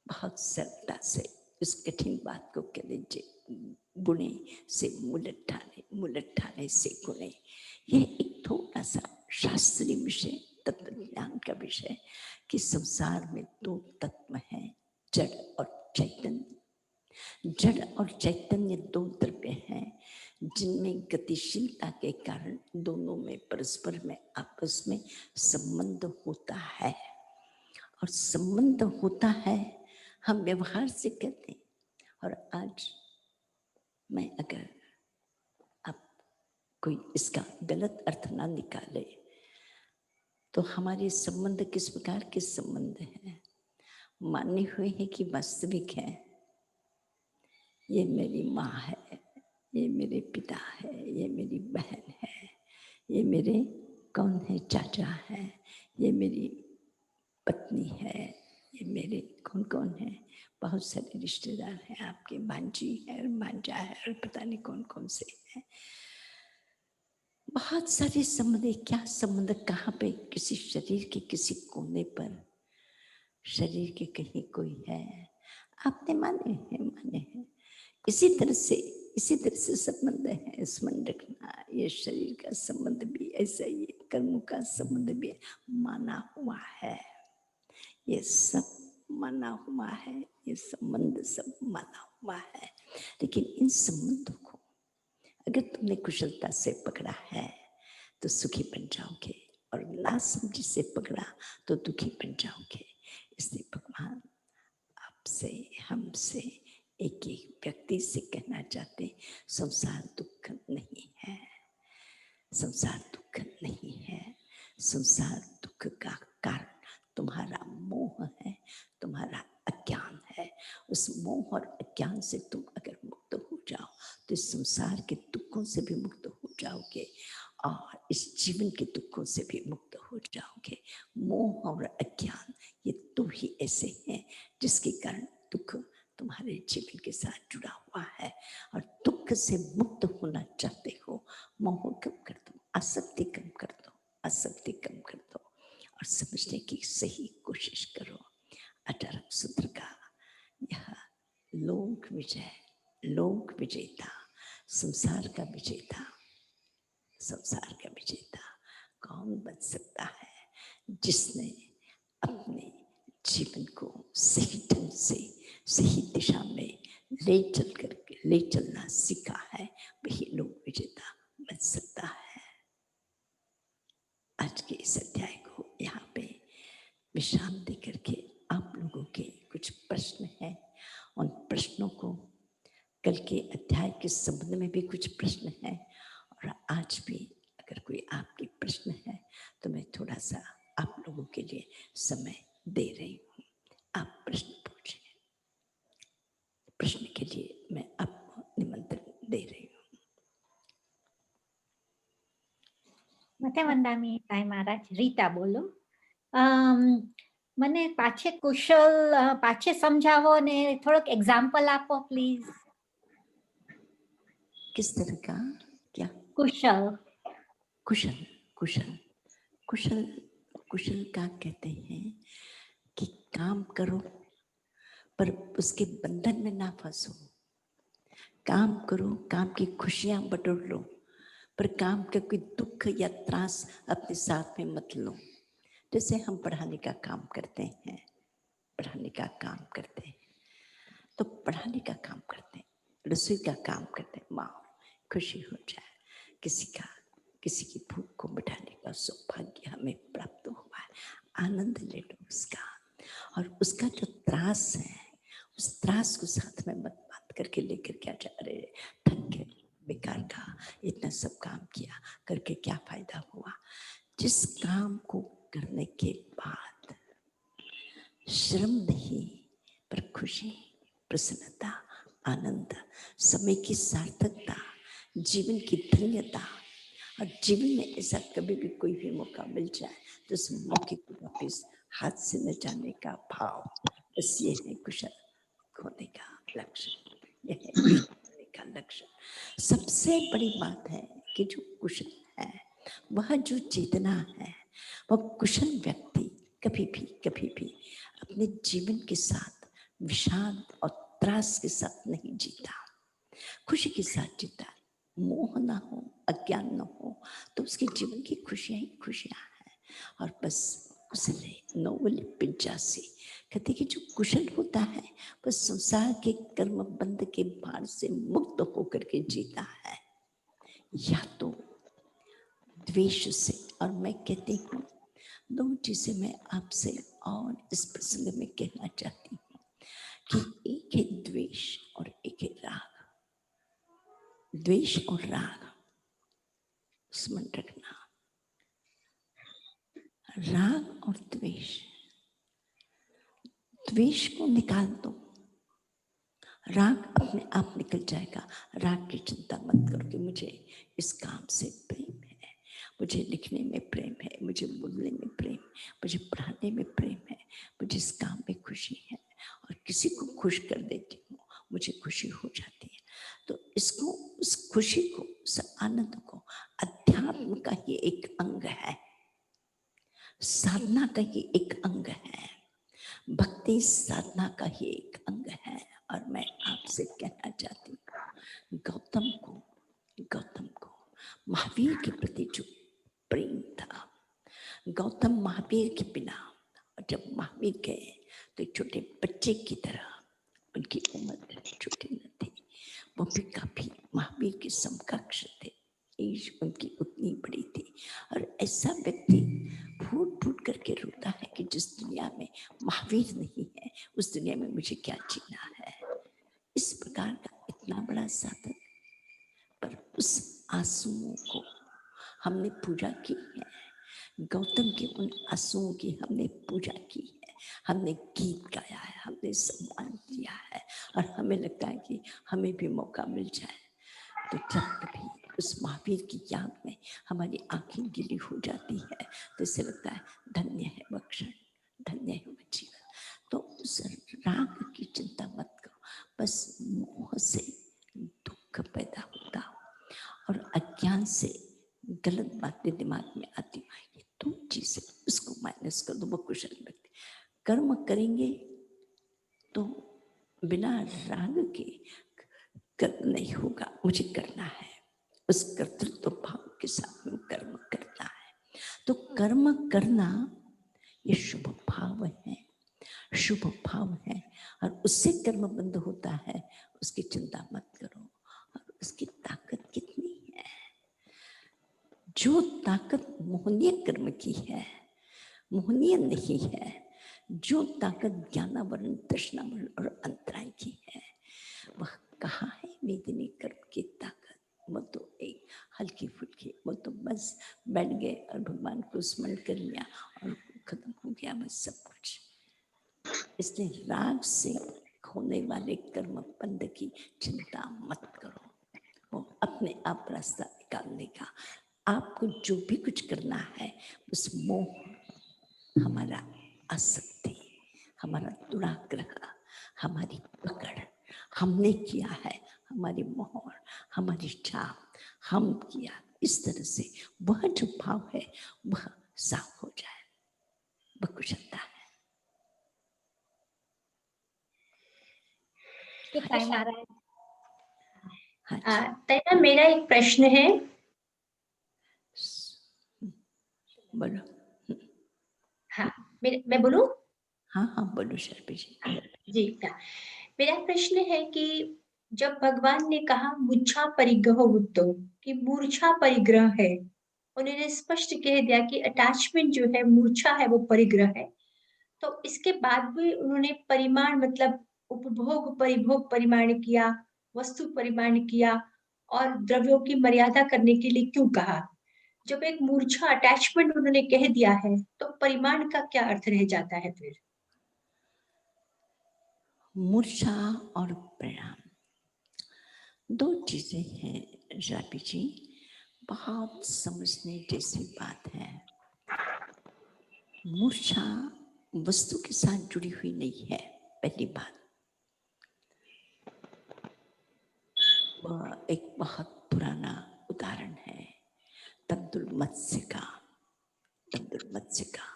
बहुत सरलता से इस कठिन बात को कह लीजिए, गुणे से मुलट ठाने से गुणे। ये एक थोड़ा सा शास्त्रीय विषय, तत्व ज्ञान का विषय कि संसार में दो तत्व हैं, जड़ और चैतन्य। जड़ और चैतन्य दो द्रव्य हैं जिनमें गतिशीलता के कारण दोनों में परस्पर में आपस में संबंध होता है। और संबंध होता है हम व्यवहार से कहते हैं। और आज मैं अगर आप कोई इसका गलत अर्थ ना निकाले तो हमारे संबंध किस प्रकार के संबंध हैं, माने हुए हैं कि वास्तविक है। ये मेरी माँ है, ये मेरे पिता है, ये मेरी बहन है, ये मेरे कौन है, चाचा है, ये मेरी पत्नी है, ये मेरे कौन कौन है, बहुत सारे रिश्तेदार हैं आपके, भांजी है, भांजा है, और पता नहीं कौन कौन से हैं। बहुत सारे संबंध। क्या संबंध कहाँ पे, किसी शरीर के किसी कोने पर, शरीर के कहीं कोई है, आपने माने हैं। इसी तरह से संबंध है। स्मरण रखना, ये शरीर का संबंध भी ऐसा ही है, कर्मों का संबंध भी माना हुआ है। ये सब माना हुआ है, ये संबंध सब माना हुआ है। लेकिन इन संबंधों को अगर तुमने कुशलता से पकड़ा है तो सुखी बन जाओगे, और नासमझी से पकड़ा तो दुखी बन जाओगे। इसलिए भगवान आपसे, हमसे, एक एक व्यक्ति से कहना चाहते हैं, संसार दुख नहीं है, संसार दुख नहीं है। संसार दुख का कारण तुम्हारा मोह है, तुम्हारा अज्ञान है। उस मोह और अज्ञान से तुम अगर मुक्त हो जाओ तो इस संसार के दुखों से भी मुक्त हो जाओगे और इस जीवन के दुखों से भी मुक्त हो जाओगे। मोह और अज्ञान ये दो ही ऐसे हैं जिसके कारण दुख तुम्हारे जीवन के साथ जुड़ा हुआ है। और दुख से मुक्त होना चाहते हो, मोह कम कर दो, आसक्ति कम कर दो, आसक्ति कम कर दो और समझने की सही कोशिश करो। 18 सूत्र का यह लोक विजय, लोक विजेता, संसार का विजेता, संसार का विजेता कौन बन सकता है? जिसने अपने जीवन को सही ढंग से, सही दिशा में ले चलना सीखा है, वही लोक विजेता बन सकता है। आज के इस अध्याय को यहाँ पे विश्राम दे करके आप लोगों के कुछ प्रश्न हैं, उन प्रश्नों को, कल के अध्याय के संबंध में भी कुछ प्रश्न हैं और आज भी अगर कोई आपके प्रश्न है तो मैं थोड़ा सा आप लोगों के लिए समय दे रही हूँ। आप प्रश्न पूछें। प्रश्न के लिए मैं आपको निमंत्रण दे रही हूँ। मते वंदामी ताई महाराज, रीता बोलो। મને પાછે કુશલ પાછે સમજાવો ને થોડોક એક્ઝામ્પલ આપો પ્લીઝ. किस तरह का? क्या? कुशल. कुशल, कुशल, कुशल, कुशल का कहते हैं कि काम करो पर उसके बंधन में ना फंसो। काम करो, काम की खुशियां बटोर लो, पर काम का कोई दुख या त्रास अपने साथ में मत लो। जैसे हम पढ़ाने का काम करते हैं, पढ़ाने का काम करते हैं तो पढ़ाने का काम करते हैं, रसोई का काम करते हैं, माँ खुशी हो जाए, किसी की भूख को मिटाने का सौभाग्य हमें प्राप्त हुआ है, आनंद ले लो उसका। और उसका जो त्रास है, उस त्रास को साथ में मत बात करके लेकर क्या जा रहे, थक गए, बेकार का इतना सब काम किया करके क्या फायदा हुआ। जिस काम को करने के बाद श्रम नहीं पर खुशी, प्रसन्नता, आनंद, समय की सार्थकता, जीवन की धन्यता, और जीवन में ऐसा कभी भी कोई भी मौका मिल जाए तो उस मौके को वापिस हाथ से न जाने का भाव, बस ये है कुशल होने का लक्ष्य, यह है कुशल होने का लक्षण। सबसे बड़ी बात है कि जो कुशल है, वह जो चेतना है, वह कुशल व्यक्ति कभी भी अपने जीवन के साथ विषाद और त्रास के साथ नहीं जीता, खुशी के साथ जीता। मोह ना हो, अज्ञान न हो, तो उसके जीवन की खुशियां ही खुशियां हैं। और बस कुशले नोवल पिंचासी कहते कि जो कुशल होता है वह संसार के कर्म बंध के भार से मुक्त होकर के जीता है, या तो द्वेष से। और मैं कहती हूँ दो चीजें मैं आपसे और इस प्रसंग में कहना चाहती हूँ कि एक है द्वेष और एक है राग। द्वेष और राग स्मरण रखना, राग और द्वेष, द्वेष को निकाल दो, राग अपने आप निकल जाएगा। राग की चिंता मत करो कि मुझे इस काम से प्रेम है, मुझे लिखने में प्रेम है, मुझे बोलने में प्रेम, मुझे पढ़ाने में प्रेम है, मुझे इस काम में खुशी है और किसी को खुश कर देती हूँ, मुझे खुशी हो जाती है। तो इसको, उस खुशी को, उस आनंद को अध्यात्म का ही एक अंग है, साधना का ही एक अंग है, भक्ति साधना का ही एक अंग है। और मैं आपसे कहना चाहती हूँ गौतम को महावीर के प्रति जो प्रेम था, गौतम महावीर के बिना, और जब महावीर गए तो छोटे बच्चे की तरह, उनकी उम्र छोटी न थी, वो भी काफी महावीर के समकक्ष थे, एज उनकी उतनी बड़ी थी। और ऐसा व्यक्ति फूट फूट करके रोता है कि जिस दुनिया में महावीर नहीं है उस दुनिया में मुझे क्या जीना है। इस प्रकार का इतना बड़ा साधन, पर उस आंसुओं को हमने पूजा की है, गौतम के उन आंसुओं की हमने पूजा की है, हमने गीत गाया है, हमने सम्मान दिया है। और हमें लगता है कि हमें भी मौका मिल जाए तो जब कभी उस महावीर की याद में हमारी आंखें गीली हो जाती है तो इससे लगता है धन्य है वह क्षण, धन्य है वह जीवन। तो उस राग की चिंता मत करो, बस मोह से दुख पैदा होता और अज्ञान से गलत बातें दिमाग में आती, ये दो चीजें उसको माइनस कर दो। वो कुशल व्यक्ति कर्म करेंगे तो बिना राग के कर्म नहीं होगा, मुझे करना है, उस कर्तृत्व भाव के साथ में कर्म करना है। तो कर्म करना ये शुभ भाव है, शुभ भाव है, और उससे कर्म बंद होता है, उसकी चिंता मत करो। और उसकी ताकत कितनी है, जो ताकत मोहनीय कर्म की है, मोहनीय नहीं है, जो ताकत ज्ञानावरण, तृष्णावरण और अंतराय की है, वह कहाँ है वेदनी कर्म की ताकत। वो तो एक हल्की फुल्की, वो तो बस बैठ गए और भगवान को स्मरण कर लिया और खत्म हो गया बस सब कुछ। इसलिए राग से होने वाले कर्म बंद की चिंता मत करो, वो अपने आप रास्ता निकालने का। आपको जो भी कुछ करना है, उस मोह, हमारा आसक्ति, हमारा दुराग्रह, हमारी पकड़, हमने किया है, हमारी मोहर, हमारी छाप, हम किया, इस तरह से वह जो भाव है वह साफ हो जाए, वह कुशलता है। टाइम आ रहा है। तैना मेरा एक प्रश्न है। बोलो। हाँ, मैं बोलूं? हाँ बोलो शर्पी जी। जी, मेरा प्रश्न है कि जब भगवान ने कहा मूर्छा परिग्रह बुद्धो, कि मूर्छा परिग्रह है, उन्होंने स्पष्ट कह दिया कि अटैचमेंट जो है, मूर्छा है, वो परिग्रह है। तो इसके बाद भी उन्होंने परिमाण मतलब उपभोग परिभोग परिमाण किया, वस्तु परिमाण किया और द्रव्यों की मर्यादा करने के लिए क्यों कहा? जब एक मूर्छा अटैचमेंट उन्होंने कह दिया है तो परिमाण का क्या अर्थ रह जाता है फिर? मूर्छा और परिणाम दो चीजें हैं राबी जी, बहुत समझने जैसी बात है। मूर्छा वस्तु के साथ जुड़ी हुई नहीं है, पहली बात। वह एक बहुत पुराना उदाहरण है तंदुल मत्स्य का। तंदुल मत्स्य का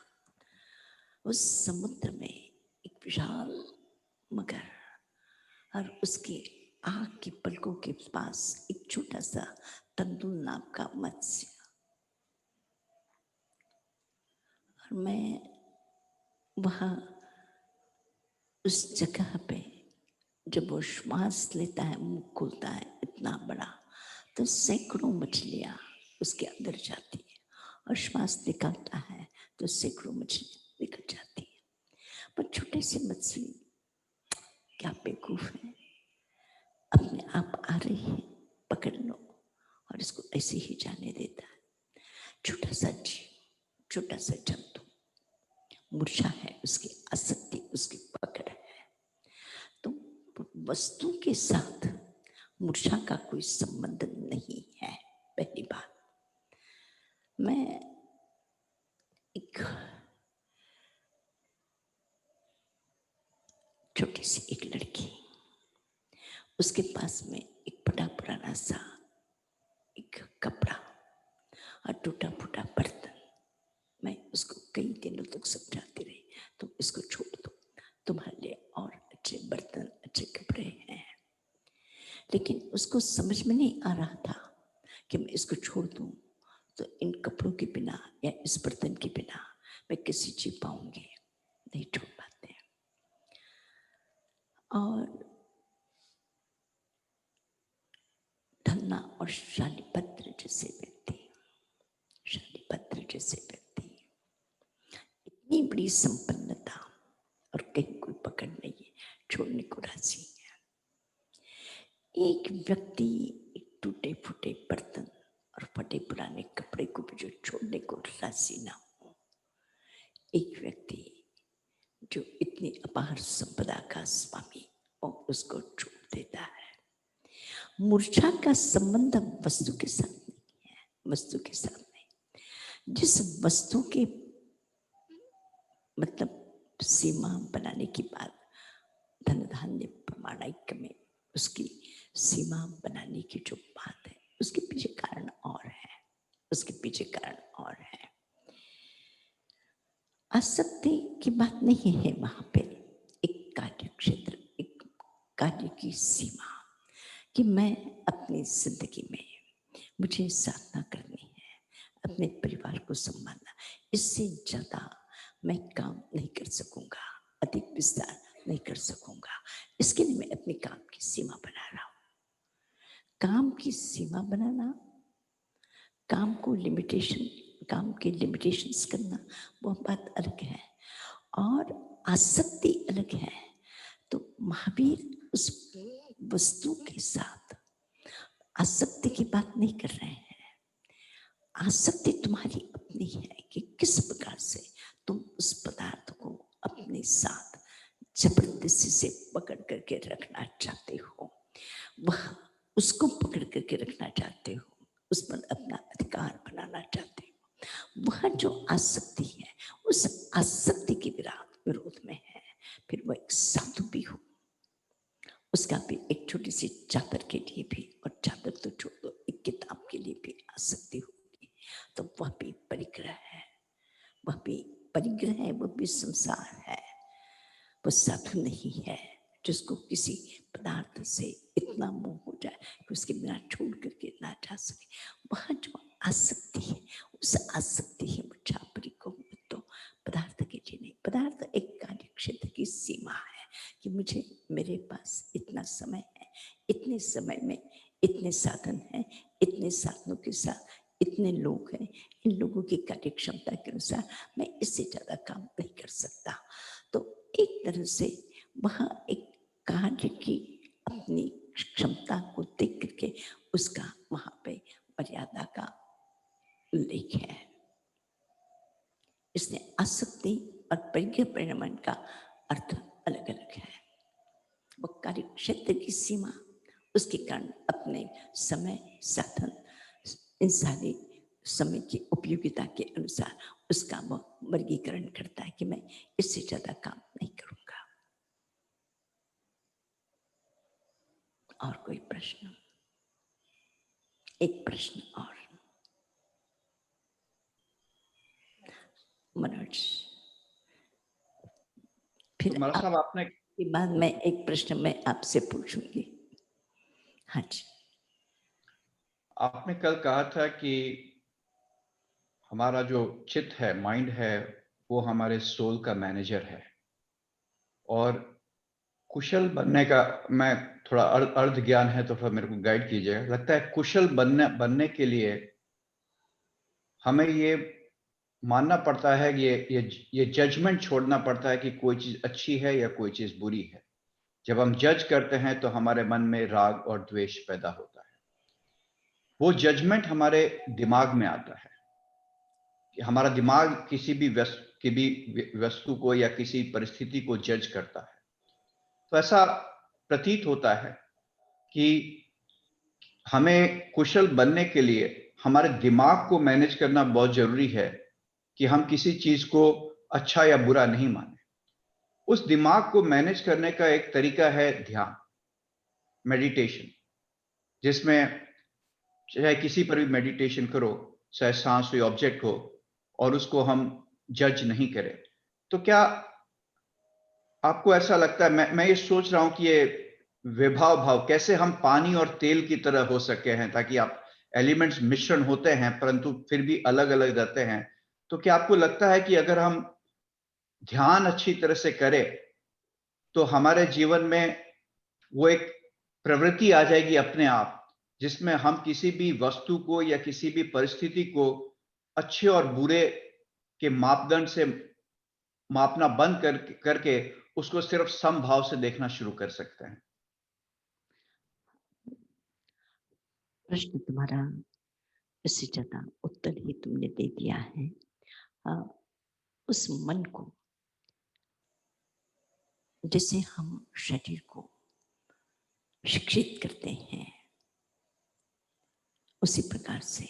उस समुद्र में एक विशाल मगर और उसके आँख की पलकों के पास एक छोटा सा तंदुल नाम का मत्स्य। और मैं वहाँ उस जगह पे जब वो श्वास लेता है, मुंह खोलता है इतना बड़ा, तो सैकड़ों मछलियाँ उसके अंदर जाती है, और श्वास निकालता है तो सैकड़ों मछलियाँ निकल जाती है। पर छोटे से मछली क्या बेवकूफ है, अपने आप आ रही है, पकड़ लो और इसको ऐसे ही जाने देता है। छोटा सा जीव, छोटा सा जंतु, मूर्छा है उसकी, आसक्ति उसकी पकड़ है। तो वस्तु के साथ मूर्छा का कोई संबंध नहीं है। पहली बात, मैं एक छोटी सी एक लड़की, उसके पास में एक बड़ा पुराना सा एक कपड़ा और टूटा फूटा बर्तन। मैं उसको कई दिनों तक समझाती रही, तुम इसको छोड़ दो, तुम्हारे लिए और अच्छे बर्तन, अच्छे कपड़े हैं। लेकिन उसको समझ में नहीं आ रहा था कि मैं इसको छोड़ दूं तो इन कपड़ों के बिना या इस बर्तन के बिना मैं कैसे जी पाऊंगी। नहीं छोड़ पाते। और धन्ना और शालीपत्र जैसे व्यक्ति, शालीपत्र जैसे व्यक्ति, इतनी बड़ी संपन्नता और कहीं कोई पकड़ नहीं है, छोड़ने को राजी है। एक व्यक्ति एक टूटे फूटे बर्तन और फटे पुराने कपड़े को भी जो छोड़ने को राजी ना हो, एक व्यक्ति जो इतनी अपार संपदा का स्वामी और उसको छोड़ देता है। मूर्छा का संबंध वस्तु के साथ नहीं है, वस्तु के साथ नहीं। जिस वस्तु के मतलब सीमा बनाने की बात धन धान्य प्रमाणिक में उसकी सीमा बनाने की जो बात है, उसके पीछे कारण और है, उसके पीछे कारण और है। आसक्ति की बात नहीं है वहां पे। एक कार्य क्षेत्र, एक कार्य की सीमा कि मैं अपनी जिंदगी में मुझे साधना करनी है, अपने परिवार को संभालना, इससे ज्यादा मैं काम नहीं कर सकूंगा, अधिक विस्तार नहीं कर सकूंगा। इसके लिए मैं अपने काम की सीमा बना रहा हूं। काम की सीमा बनाना, काम को लिमिटेशन, काम के लिमिटेशंस करना, वो बात अलग है, और आसक्ति अलग है। तो महावीर उस वस्तु के साथ आसक्ति की बात नहीं कर रहे हैं। आसक्ति तुम्हारी अपनी है कि किस प्रकार से तुम उस पदार्थ को अपने साथ जबरदस्ती से पकड़ करके रखना चाहते हो, वह उसको पकड़ करके रखना चाहते हो, उस पर अपना अधिकार बनाना चाहते हो। वह जो आसक्ति है, उस आसक्ति के विरोध में है। फिर वह एक साधु भी हो, उसका भी एक छोटी सी चादर के लिए भी, और चादर तो छोड़ दो, एक किताब के लिए भी आसक्ति होगी, तो वह भी परिग्रह है, वह भी परिग्रह है, वह भी संसार है। वह साधु नहीं है जिसको किसी पदार्थ से इतना मोह हो जाए कि उसके बिना छोड़ करके ना जा सके। वह जो आसक्ति है, उस आसक्ति है मुझा तो पदार्थ के लिए नहीं। पदार्थ एक कार्य क्षेत्र की सीमा है कि मुझे, मेरे पास इतना समय है, इतने समय में इतने साधन हैं, इतने साधनों के साथ इतने लोग हैं, इन लोगों की कार्य क्षमता के अनुसार मैं इससे ज्यादा काम नहीं कर सकता। तो एक तरह से वहाँ एक कार्य की अपनी क्षमता को देख करके उसका वहाँ पे मर्यादा का उल्लेख है। इसलिए आसक्ति और परिग्रह परिणमन का अर्थ अलग अलग है। वो कार्य क्षेत्र की सीमा, उसके कारण अपने समय, साधन, इन सारे समय की उपयोगिता के अनुसार उसका वो वर्गीकरण करता है कि मैं इससे ज्यादा काम नहीं करूंगा। और कोई प्रश्न? एक प्रश्न और मनोज, फिर तो महाराज साहब आपने के बाद मैं एक प्रश्न मैं आपसे पूछूंगी। हाँ जी। आपने कल कहा था कि हमारा जो चित्त है, माइंड है, वो हमारे सोल का मैनेजर है, और कुशल बनने का, मैं थोड़ा अर्ध ज्ञान है तो फिर मेरे को गाइड कीजिएगा। लगता है कुशल बनने के लिए हमें ये मानना पड़ता है, ये जजमेंट छोड़ना पड़ता है कि कोई चीज अच्छी है या कोई चीज बुरी है। जब हम जज करते हैं तो हमारे मन में राग और द्वेष पैदा होता है। वो जजमेंट हमारे दिमाग में आता है कि हमारा दिमाग किसी भी वस्तु को या किसी परिस्थिति को जज करता है। तो ऐसा प्रतीत होता है कि हमें कुशल बनने के लिए हमारे दिमाग को मैनेज करना बहुत जरूरी है कि हम किसी चीज को अच्छा या बुरा नहीं माने। उस दिमाग को मैनेज करने का एक तरीका है ध्यान, मेडिटेशन, जिसमें चाहे किसी पर भी मेडिटेशन करो, चाहे सांस हुई ऑब्जेक्ट हो, और उसको हम जज नहीं करें। तो क्या आपको ऐसा लगता है, मैं ये सोच रहा हूं कि ये विभाव भाव कैसे हम पानी और तेल की तरह हो सके हैं, ताकि आप एलिमेंट्स मिश्रण होते हैं परंतु फिर भी अलग अलग रहते हैं। तो क्या आपको लगता है कि अगर हम ध्यान अच्छी तरह से करें तो हमारे जीवन में वो एक प्रवृत्ति आ जाएगी अपने आप, जिसमें हम किसी भी वस्तु को या किसी भी परिस्थिति को अच्छे और बुरे के मापदंड से मापना बंद करके उसको सिर्फ समभाव से देखना शुरू कर सकते हैं? प्रश्न तुम्हारा इससे ज्यादा उत्तर ही तुमने दे दिया है। उस मन को, जैसे हम शरीर को शिक्षित करते हैं, उसी प्रकार से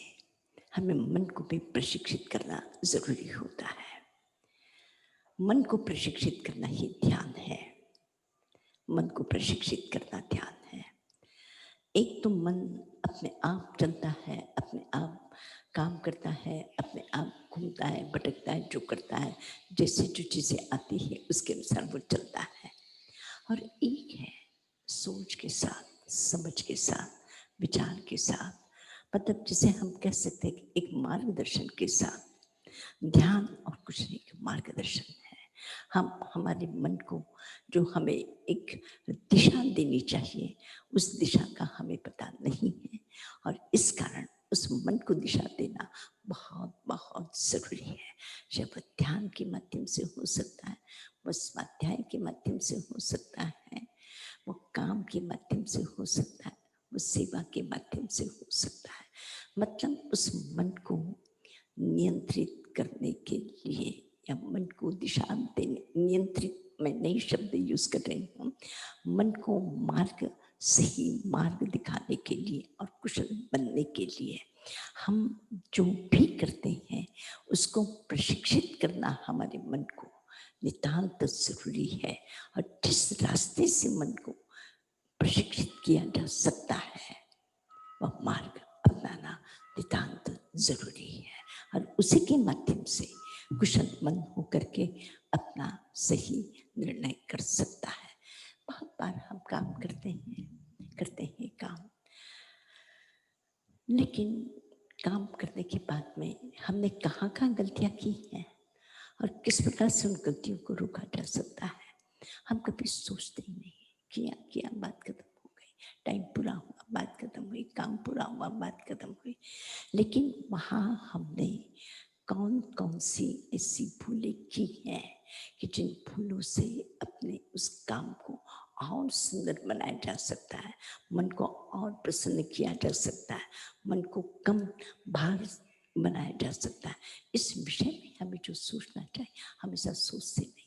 हमें मन को भी प्रशिक्षित करना जरूरी होता है। मन को प्रशिक्षित करना ही ध्यान है। मन को प्रशिक्षित करना ध्यान है। एक तो मन अपने आप चलता है, अपने आप काम करता है, अपने आप घूमता है, भटकता है, जो करता है, जैसे जो चीजें आती है उसके अनुसार वो चलता है। और एक है सोच के साथ, समझ के साथ, विचार के साथ, मतलब जिसे हम कह सकते हैं कि एक मार्गदर्शन के साथ। ध्यान और कुछ नहीं, मार्गदर्शन है। हम हमारे मन को जो हमें एक दिशा देनी चाहिए, उस दिशा का हमें पता नहीं है, और इस कारण उस मन को दिशा देना बहुत बहुत जरूरी है। जब वो ध्यान के माध्यम से हो सकता है, वो स्वाध्याय के माध्यम से हो सकता है, वो काम के माध्यम से हो सकता है, वो सेवा के माध्यम से हो सकता है। मतलब उस मन को नियंत्रित करने के लिए या मन को दिशा देने, नियंत्रित मैं नई शब्द यूज कर रही हूँ, मन को मार्ग, सही मार्ग दिखाने के लिए और कुशल बनने के लिए हम जो भी करते हैं उसको प्रशिक्षित करना हमारे मन को नितांत जरूरी है। और जिस रास्ते से मन को प्रशिक्षित किया जा सकता है वह मार्ग अपनाना नितांत जरूरी है, और उसी के माध्यम से कुशल मन होकर के अपना सही निर्णय कर सकता है। बहुत बार हम काम करते हैं काम, लेकिन काम करने के बाद में हमने कहाँ गलतियां की हैं और किस प्रकार से उन गलतियों को रोका जा सकता है, हम कभी सोचते ही नहीं। किया बात खत्म हो गई, टाइम पूरा हुआ बात खत्म हुई, काम पूरा हुआ बात खत्म हुई। लेकिन वहाँ हमने कौन कौन सी ऐसी भूलें की हैं कि जिन भूलों से अपने उस काम को और सुंदर बनाया जा सकता है, मन को और प्रसन्न किया जा सकता है, मन को कम भार बनाया जा सकता है। इस विषय में हमें जो सोचना चाहिए, हमेशा सोचते नहीं।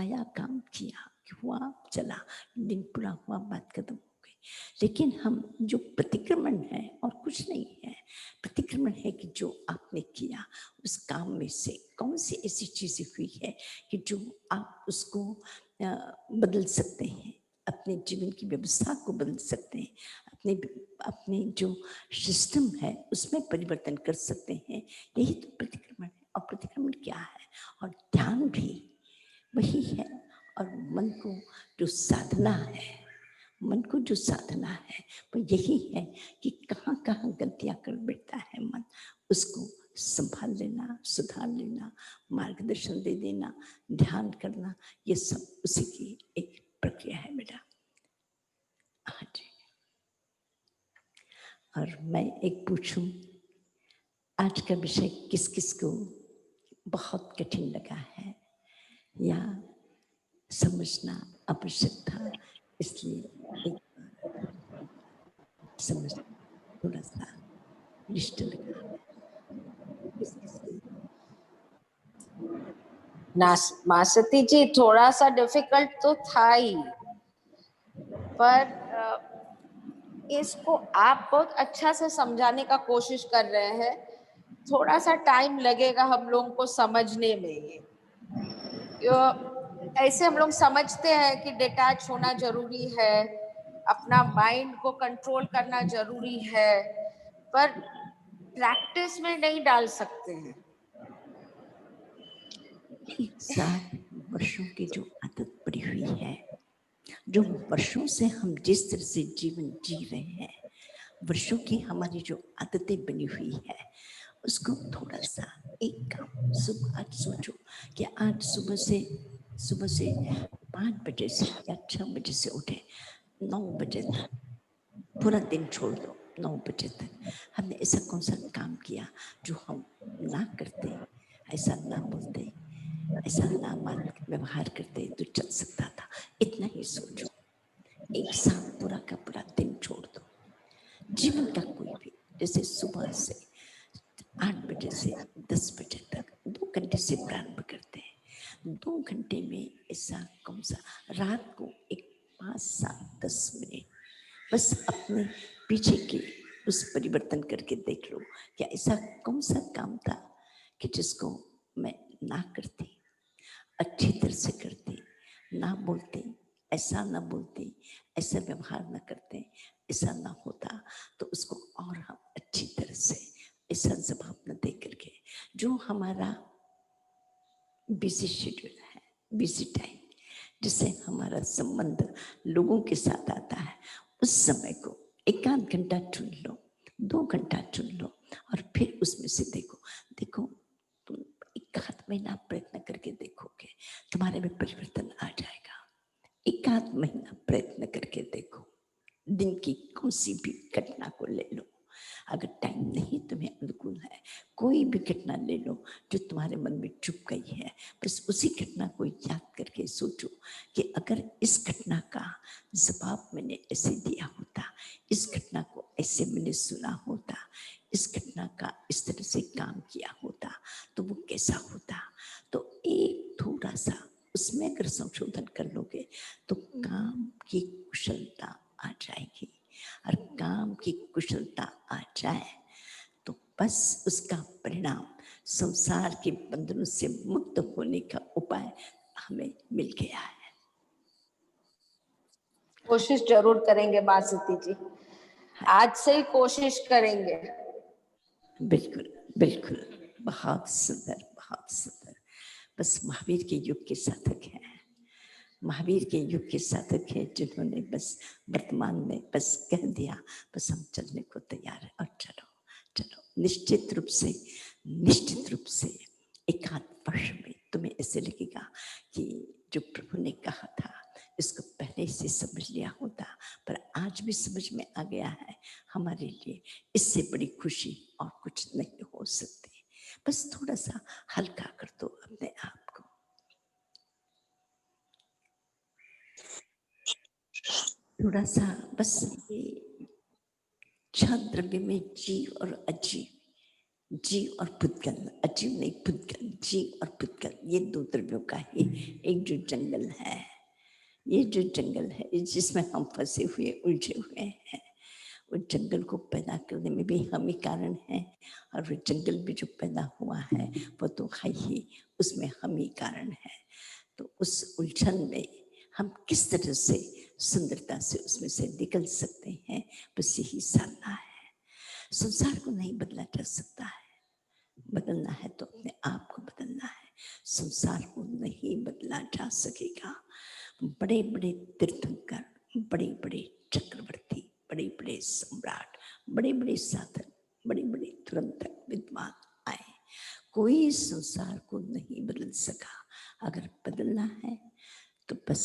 आया, काम किया, हुआ, चला, दिन पूरा हुआ, बात खत्म हो गई। लेकिन हम जो प्रतिक्रमण है और कुछ नहीं है, प्रतिक्रमण है कि जो आपने किया उस काम में से कौन सी ऐसी चीजें हुई है कि जो आप उसको बदल सकते हैं, अपने जीवन की व्यवस्था को बदल सकते हैं, अपने जो सिस्टम है उसमें परिवर्तन कर सकते हैं। यही तो प्रतिक्रमण है। और प्रतिक्रमण क्या है? और ध्यान भी वही है। और मन को जो साधना है, मन को जो साधना है वो यही है कि कहाँ कहाँ गलतियां कर बैठता है मन, उसको संभाल लेना, सुधार लेना, मार्गदर्शन दे देना, ध्यान करना, ये सब उसी की एक प्रक्रिया है बेटा। हाँ जी। और मैं एक पूछूं, आज का विषय किस किस को बहुत कठिन लगा है या समझना आवश्यक था, इसलिए एक बार समझ थोड़ा सा क्लिष्ट लगा है? किस किस को? मासती जी, थोड़ा सा डिफिकल्ट तो था ही, पर इसको आप बहुत अच्छा से समझाने का कोशिश कर रहे हैं। थोड़ा सा टाइम लगेगा हम लोगों को समझने में। ये ऐसे हम लोग समझते हैं कि डिटैच होना जरूरी है, अपना माइंड को कंट्रोल करना जरूरी है, पर प्रैक्टिस में नहीं डाल सकते हैं। एक साथ वर्षों की जो आदत पड़ी हुई है, जो वर्षों से हम जिस तरह से जीवन जी रहे हैं, वर्षों की हमारी जो आदतें बनी हुई है, उसको थोड़ा सा एक काम सुबह आज सोचो कि आज सुबह से 5 बजे से या 6 बजे से उठे, 9 बजे तक पूरा दिन छोड़ दो। 9 बजे तक हमने ऐसा कौन सा काम किया जो हम ना करते, ऐसा ना बोलते, ऐसा ना व्यवहार करते तो चल सकता था। इतना ही सोचो। एक साथ पूरा का पूरा दिन छोड़ दो। जीवन का कोई भी, जैसे सुबह से 8 बजे से 10 बजे तक 2 घंटे से प्रारंभ करते हैं। 2 घंटे में ऐसा कौन सा, रात को एक 5, 7, 10 मिनट बस अपने पीछे के उस परिवर्तन करके देख लो कि ऐसा कौन सा काम था कि जिसको मैं ना करती, अच्छी तरह से करते, ना बोलते, ऐसा ना बोलते, ऐसा व्यवहार ना करते, ऐसा ना होता, तो उसको और हम अच्छी तरह से ऐसा जवाब न दे करके, जो हमारा बिजी शेड्यूल है, बिजी टाइम, जिससे हमारा संबंध लोगों के साथ आता है, उस समय को 1 घंटा चुन लो, 2 घंटा चुन लो, और फिर उसमें से देखो तुम 1 महीना प्रयत्न करके देखोगे, तुम्हारे में परिवर्तन आ जाएगा। 1 महीना प्रयत्न करके देखो। दिन की कौन सी भी घटना को ले लो, अगर टाइम नहीं तुम्हें अनुकूल है, कोई भी घटना ले लो जो तुम्हारे मन में चुप गई है, बस उसी घटना को याद करके सोचो कि अगर इस घटना का जवाब मैंने ऐसे दिया होता, इस घटना को ऐसे मैंने सुना होता, इस घटना का इस तरह से काम किया होता तो वो कैसा होता। तो एक थोड़ा सा उसमें अगर संशोधन कर लोगे तो काम की कुशलता आ जाएगी, और काम की कुशलता आ जाए तो बस उसका परिणाम संसार के बंधनों से मुक्त होने का उपाय हमें मिल गया है। कोशिश जरूर करेंगे मासती जी, आज से ही कोशिश करेंगे। बिल्कुल बिल्कुल, बहुत सुंदर, बहुत सुंदर। बस महावीर के युग के साधक हैं, महावीर के युग के साधक है जिन्होंने बस वर्तमान में बस कह दिया, बस हम चलने को तैयार है, और चलो चलो। निश्चित रूप से 1 वर्ष में तुम्हें ऐसे लगेगा कि जो प्रभु ने कहा था इसको पहले से समझ लिया होता, पर आज भी समझ में आ गया है। हमारे लिए इससे बड़ी खुशी और कुछ नहीं हो सकती। बस थोड़ा सा हल्का कर दो अपने आप को। थोड़ा सा बस ये 6 द्रव्य में जीव और अजीव, जीव और पुद्गल, अजीव नहीं पुद्गल, जीव और पुद्गल, ये 2 द्रव्यों का ही एक जो जंगल है, ये जो जंगल है जिसमें हम फंसे हुए, उलझे हुए हैं, वो जंगल को पैदा करने में भी हम ही कारण हैं, और वो जंगल भी जो पैदा हुआ है वो तो है ही, उसमें हम ही कारण है। तो उस उलझन में हम किस तरह से सुंदरता से उसमें से निकल सकते हैं, बस यही साधना है। संसार को नहीं बदला जा सकता है, बदलना है तो अपने आप को बदलना है, संसार को नहीं बदला जा सकेगा। बड़े बड़े तीर्थंकर, बड़े बड़े चक्रवर्ती, बड़े बड़े सम्राट, बड़े बड़े साधक, बड़े बड़े तुरंतक विद्वान आए, कोई संसार को नहीं बदल सका। अगर बदलना है तो बस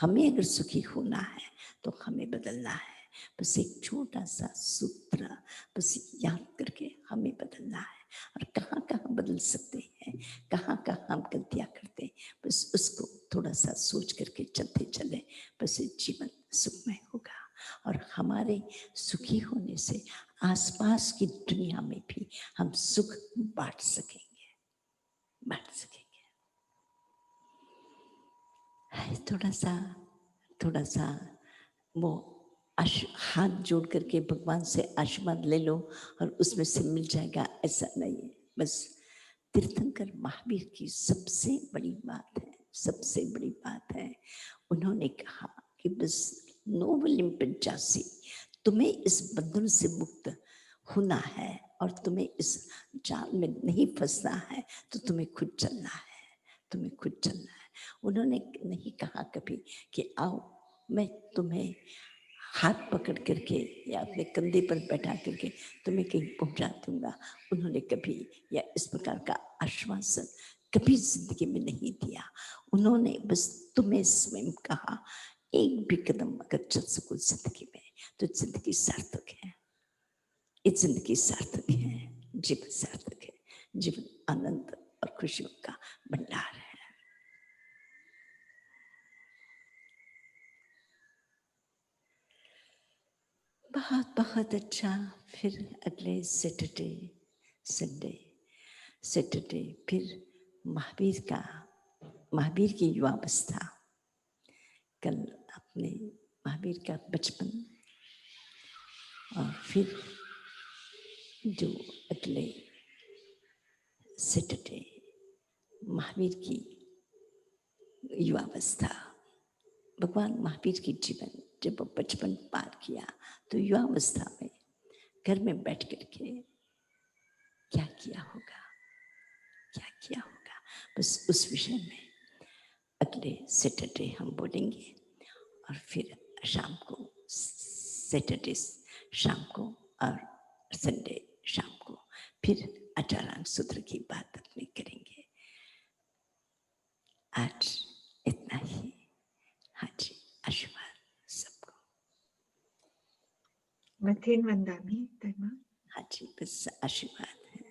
हमें, अगर सुखी होना है तो हमें बदलना है। बस एक छोटा सा सूत्र बस याद करके हमें बदलना है। और कहाँ कहाँ बदल सकते हैं, कहाँ कहाँ हम गलतियाँ करते हैं, बस उसको थोड़ा सा सोच करके चलते चले, बस जीवन सुखमय होगा। और हमारे सुखी होने से आसपास की दुनिया में भी हम सुख बांट सकेंगे, बांट सकेंगे। थोड़ा सा वो हाथ जोड़ करके भगवान से आशीर्वाद ले लो और उसमें से मिल जाएगा, ऐसा नहीं है। बस तीर्थंकर महावीर की सबसे बड़ी बात है, सबसे बड़ी बात है, उन्होंने कहा कि बस नोवलिम पंचासी, तुम्हें इस बंधन से मुक्त होना है और तुम्हें इस जाल में नहीं फंसना है, तो तुम्हें खुद चलना है, तुम्हें खुद चलना है। उन्होंने नहीं कहा कभी कि आओ मैं तुम्हें हाथ पकड़ करके या अपने कंधे पर बैठा करके तुम्हें कहीं पहुंचा दूंगा। उन्होंने कभी या इस प्रकार का आश्वासन कभी जिंदगी में नहीं दिया। उन्होंने बस तुम्हें स्वयं कहा, एक भी कदम अगर चल सको जिंदगी में तो जिंदगी सार्थक है, ये जिंदगी सार्थक है, जीवन सार्थक है, जीवन आनंद और खुशियों का भंडार है। बहुत बहुत अच्छा। फिर अगले सैटरडे फिर महावीर की युवावस्था। कल अपने महावीर का बचपन, और फिर जो अगले सैटरडे महावीर की युवावस्था। भगवान महावीर की जीवन जब वो बचपन पार किया तो युवावस्था में घर में बैठ करके क्या किया होगा, क्या किया होगा, बस उस विषय में अगले सैटरडे हम बोलेंगे। और फिर शाम को, सैटरडे शाम को और संडे शाम को फिर आचारांग सूत्र की बात अपनी करेंगे। आज इतना ही। हाँ जी, आशीर्वाद सबको। मथेन वंदामी तैमा। हाँ जी, बस आशीर्वाद है,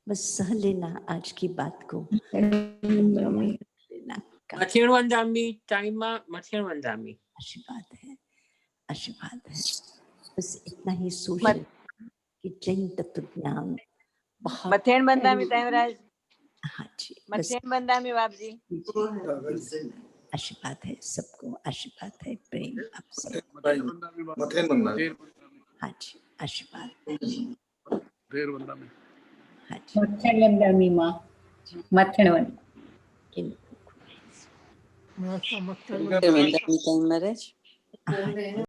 बस सह लेना आज की बात को। मथेन वंदामी टाइमा, मथेन वंदामी। आशीर्वाद है, आशीर्वाद है। बस इतना ही सोच कि जैन तत्व ज्ञान बहुत मथेन वंदामी टाइमराज। हाँ जी, मथेन वंदामी बाप जी। आशीर्वाद है सबको, आशीर्वाद है, प्रेम आपसे। हाँ जी, आशीर्वाद। हाँ जी, मथेन वंदामी माँ, मथेन मथेन वंदामी टाइमराज। हाँ।